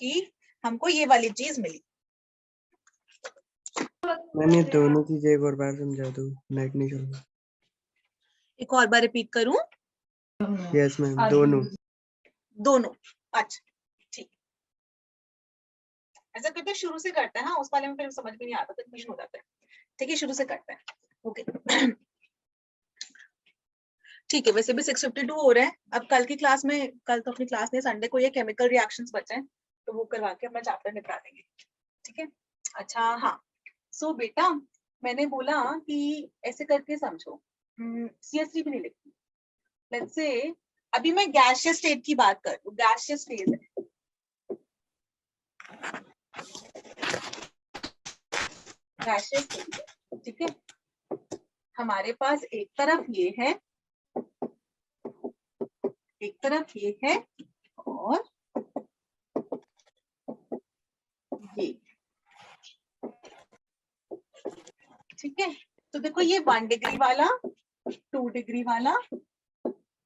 [SPEAKER 1] कि हमको ये वाली चीज मिली।
[SPEAKER 2] मैंने दोनों चीजें एक और बार समझा दूं, नेट नहीं चल रहा।
[SPEAKER 1] एक और बार रिपीट करूं?
[SPEAKER 2] यस मैम, दोनों।
[SPEAKER 1] दोनों। अच्छा ठीक, ऐसा करते हैं, शुरू से करते हैं। हाँ, उस वाले में फिर समझ में नहीं आता, कंफ्यूजन हो जाता है। ठीक है, शुरू से करते हैं। ओके ठीक है, वैसे भी 6:52 हो रहे हैं। अब कल की क्लास में, कल तो अपनी क्लास नहीं, संडे को ये केमिकल रिएक्शंस बचे हैं, तो वो करवा के अपना चैप्टर निपटा देंगे। ठीक है, अच्छा हाँ, सो बेटा मैंने बोला कि ऐसे करके समझो, CS3 भी नहीं लिखती। लेट्स से अभी मैं गैसियस स्टेट की बात कर रही हूँ, गैसियस फेज है। गैसियस फेज है, ठीक है। हमारे पास एक तरफ ये है, एक तरफ ये है, और ये, ठीक है। तो देखो ये 1 डिग्री वाला, 2 डिग्री वाला,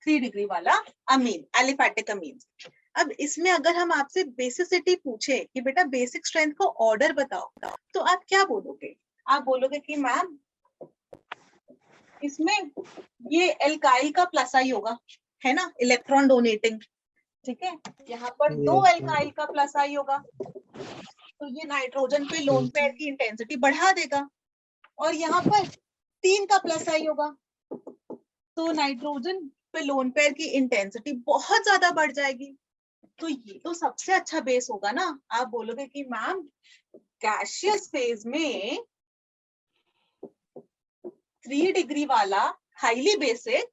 [SPEAKER 1] 3 डिग्री वाला अमीन, एलिफैटिक अमीन। अब इसमें अगर हम आपसे बेसिसिटी पूछे कि बेटा बेसिक स्ट्रेंथ का ऑर्डर बताओ, तो आप क्या बोलोगे? आप बोलोगे कि मैम इसमें ये एल्काइल का प्लस आई होगा, है ना, इलेक्ट्रॉन डोनेटिंग, ठीक है। यहाँ पर 2
[SPEAKER 2] Yes,
[SPEAKER 1] एल्काइल का प्लस आई होगा, तो ये नाइट्रोजन पे लोन पेयर की इंटेंसिटी बढ़ा देगा। और यहाँ पर 3 का प्लस आई होगा, तो नाइट्रोजन पे लोन पेयर की इंटेंसिटी बहुत ज्यादा बढ़ जाएगी। तो ये तो सबसे अच्छा बेस होगा ना। आप बोलोगे कि मैम गैसियस फेज में 3 डिग्री वाला highly basic,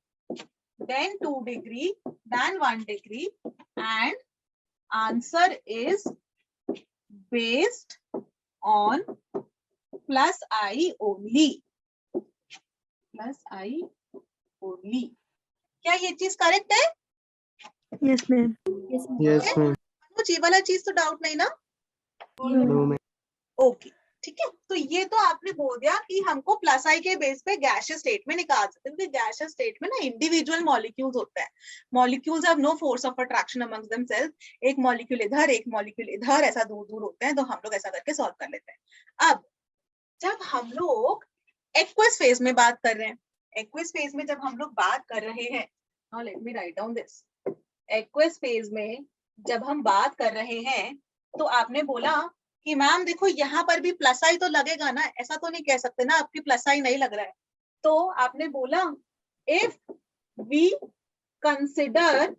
[SPEAKER 1] then 2 degree, then 1 degree, and answer is based on plus I only. Plus I only. क्या ये चीज करेक्ट है?
[SPEAKER 5] Yes ma'am.
[SPEAKER 2] yes ma'am.
[SPEAKER 1] मुझे ये वाला चीज तो डाउट नहीं ना?
[SPEAKER 2] No ma'am.
[SPEAKER 1] ओके ठीक है, तो ये तो आपने बोल दिया कि हमको प्लस आई के बेस पे गैसियस स्टेट में निकाल सकते हैं, क्योंकि गैसियस स्टेट में ना इंडिविजुअल मॉलिक्यूल्स होते हैं। Molecules have no force of attraction amongst themself. एक मॉलिक्यूल इधर, एक मॉलिक्यूल इधर, ऐसा दूर दूर होते हैं, तो हम लोग ऐसा करके सॉल्व कर लेते हैं। अब जब हम लोग एक्वस फेज में बात कर रहे हैं, एक्वस फेज में जब हम लोग बात कर रहे हैं, now let me write down this. Aqueous phase में जब हम बात कर रहे हैं, तो आपने बोला कि मैम देखो यहाँ पर भी प्लस आई तो लगेगा ना, ऐसा तो नहीं कह सकते ना आपकी प्लस आई नहीं लग रहा है। तो आपने बोला if we consider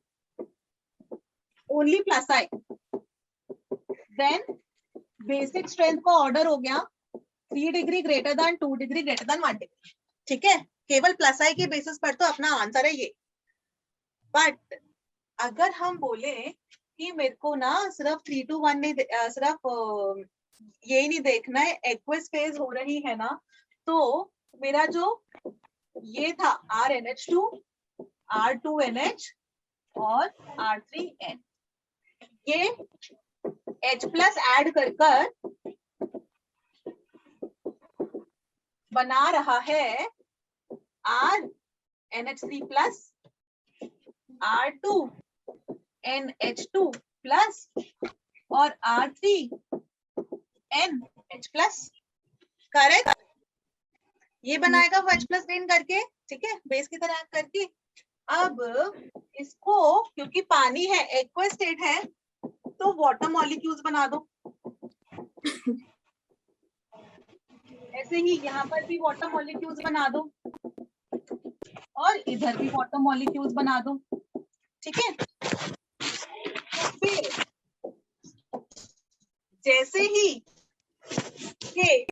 [SPEAKER 1] only plus I, then basic strength का ऑर्डर हो गया 3 degree greater than 2 degree greater than 1 degree. ठीक है, केवल प्लस आई के बेसिस पर तो अपना आंसर है ये। बट अगर हम बोले कि मेरे को ना सिर्फ 3 to 1 नहीं, सिर्फ यही नहीं देखना है, एक्वस फेज हो रही है ना, तो मेरा जो ये था RNH2, R2NH और R3N, ये H प्लस ऐड कर बना रहा है RNH3 प्लस R2NH2 प्लस और R3NH प्लस, करेक्ट। ये बनाएगा वो H प्लस बेन करके, ठीक है, बेस की तरह करके। अब इसको क्योंकि पानी है, एक्वस स्टेट है, तो वाटर मॉलिक्यूल्स बना दो। ऐसे ही यहाँ पर भी वाटर मॉलिक्यूल्स बना दो, और इधर भी वाटर मॉलिक्यूल्स बना दो, ठीक है। फिर जैसे ही ये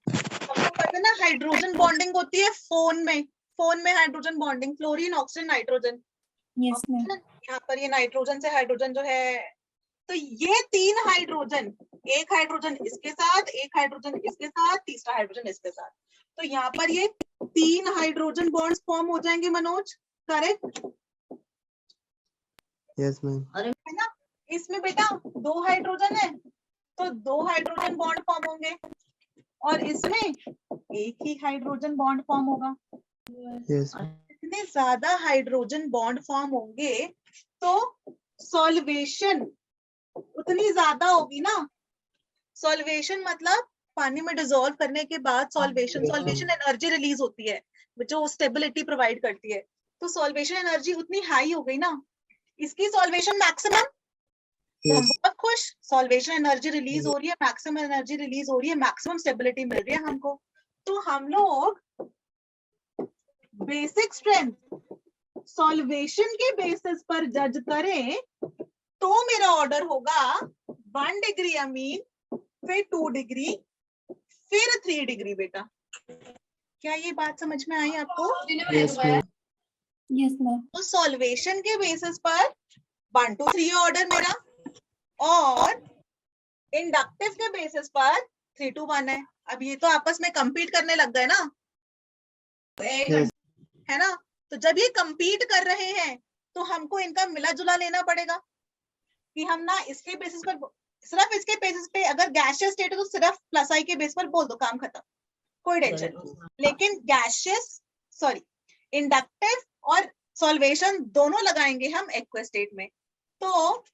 [SPEAKER 1] हमको पता है ना हाइड्रोजन बॉन्डिंग होती है फोन में hydrogen bonding, fluorine oxygen nitrogen.
[SPEAKER 3] Yes ma'am.
[SPEAKER 1] यहाँ पर ये नाइट्रोजन से हाइड्रोजन जो है, तो ये 3 हाइड्रोजन, एक हाइड्रोजन इसके साथ, एक हाइड्रोजन इसके साथ, तीसरा हाइड्रोजन इसके साथ, तो यहाँ पर ये 3 हाइड्रोजन बॉन्ड्स फॉर्म हो जाएंगे मनोज, करेक्ट?
[SPEAKER 2] Yes ma'am.
[SPEAKER 1] है ना। इसमें बेटा 2 हाइड्रोजन है, तो 2 हाइड्रोजन बॉन्ड फॉर्म होंगे, और इसमें एक ही हाइड्रोजन बॉन्ड फॉर्म होगा।
[SPEAKER 2] यस
[SPEAKER 1] इतने ज्यादा हाइड्रोजन बॉन्ड फॉर्म होंगे तो सॉल्वेशन उतनी ज्यादा होगी ना। सॉल्वेशन मतलब पानी में डिसॉल्व करने के बाद सॉल्वेशन एनर्जी रिलीज होती है जो स्टेबिलिटी प्रोवाइड करती है। तो सॉल्वेशन एनर्जी उतनी हाई हो गई ना, इसकी सॉल्वेशन मैक्सिमम, तो हम बहुत खुश, सॉल्वेशन एनर्जी रिलीज हो रही है, मैक्सिमम एनर्जी रिलीज हो रही है, मैक्सिमम स्टेबिलिटी मिल रही है हमको। तो हम लोग बेसिक स्ट्रेंथ सॉल्वेशन के बेसिस पर जज करें तो मेरा ऑर्डर होगा 1 डिग्री अमीन, फिर 2 डिग्री, फिर 3 डिग्री। बेटा क्या ये बात समझ में आई आपको?
[SPEAKER 2] Yes ma'am.
[SPEAKER 3] Yes ma'am.
[SPEAKER 1] तो सॉल्वेशन के बेसिस पर 1 2 3 ऑर्डर मेरा, और इंडक्टिव के बेसिस पर 3 2 1 है। अब ये तो आपस में कंपीट करने लग गए ना,
[SPEAKER 2] Yes.
[SPEAKER 1] है ना? तो जब ये कंपीट कर रहे हैं तो हमको इनका मिला जुला लेना पड़ेगा कि हम ना इसके बेसिस पर, सिर्फ इसके बेसिस पे अगर गैसियस स्टेट है तो सिर्फ प्लस आई के बेस पर बोल दो, काम खत्म, कोई टेंशन नहीं। लेकिन गैसियस सॉरी इंडक्टिव और सॉल्वेशन दोनों लगाएंगे हम एक्वस स्टेट में, तो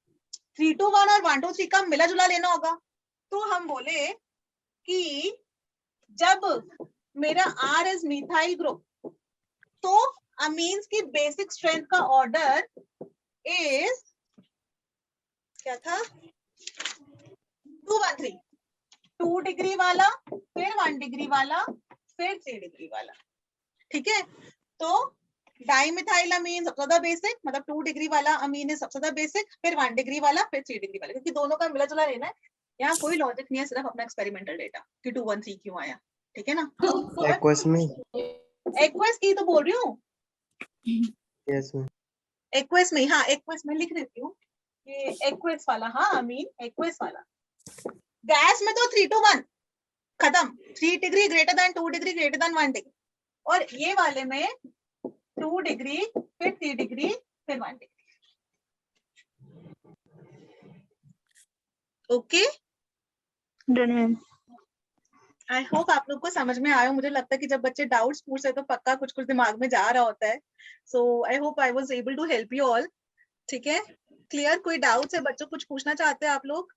[SPEAKER 1] 3 2 1 और 1 2 3 का मिला जुला लेना होगा। तो हम बोले कि जब मेरा R इज मिथाइल ग्रुप, तो अमीन्स की बेसिक स्ट्रेंथ का ऑर्डर इज क्या था? 2 1 3, 2 डिग्री वाला, फिर 1 डिग्री वाला, फिर 3 डिग्री वाला। ठीक है, तो डाइमिथाइल अमीन सबसे ज्यादा बेसिक, मतलब 2 डिग्री वाला अमीन है सबसे ज्यादा बेसिक, फिर 1 डिग्री वाला, फिर 3 डिग्री वाला, क्योंकि दोनों का मिला जुला लेना है। यहाँ कोई लॉजिक नहीं है, सिर्फ अपना एक्सपेरिमेंटल डेटा कि 2 1 3 क्यों आया। ठीक है ना?
[SPEAKER 2] एक्वस में।
[SPEAKER 1] एक्वस की तो बोल रही हूँ,
[SPEAKER 2] यस मैम।
[SPEAKER 1] एक्वस में, हाँ एक्वस में लिख देती हूँ, ये एक्वस वाला, हाँ अमीन एक्वस वाला। गैस में तो 3 2 1 खत्म, 3 degree greater than 2 degree greater than 1 degree, और ये वाले में 2 डिग्री, फिर 3 डिग्री, फिर 1 degree. Okay,
[SPEAKER 5] done ma'am.
[SPEAKER 1] I hope आप लोग को समझ में आया। मुझे लगता है कि जब बच्चे डाउट्स पूछ रहे तो पक्का कुछ कुछ दिमाग में जा रहा होता है। So I hope I was able to help you all. ठीक है, क्लियर? कोई डाउट्स है बच्चों, कुछ पूछना चाहते हैं आप लोग?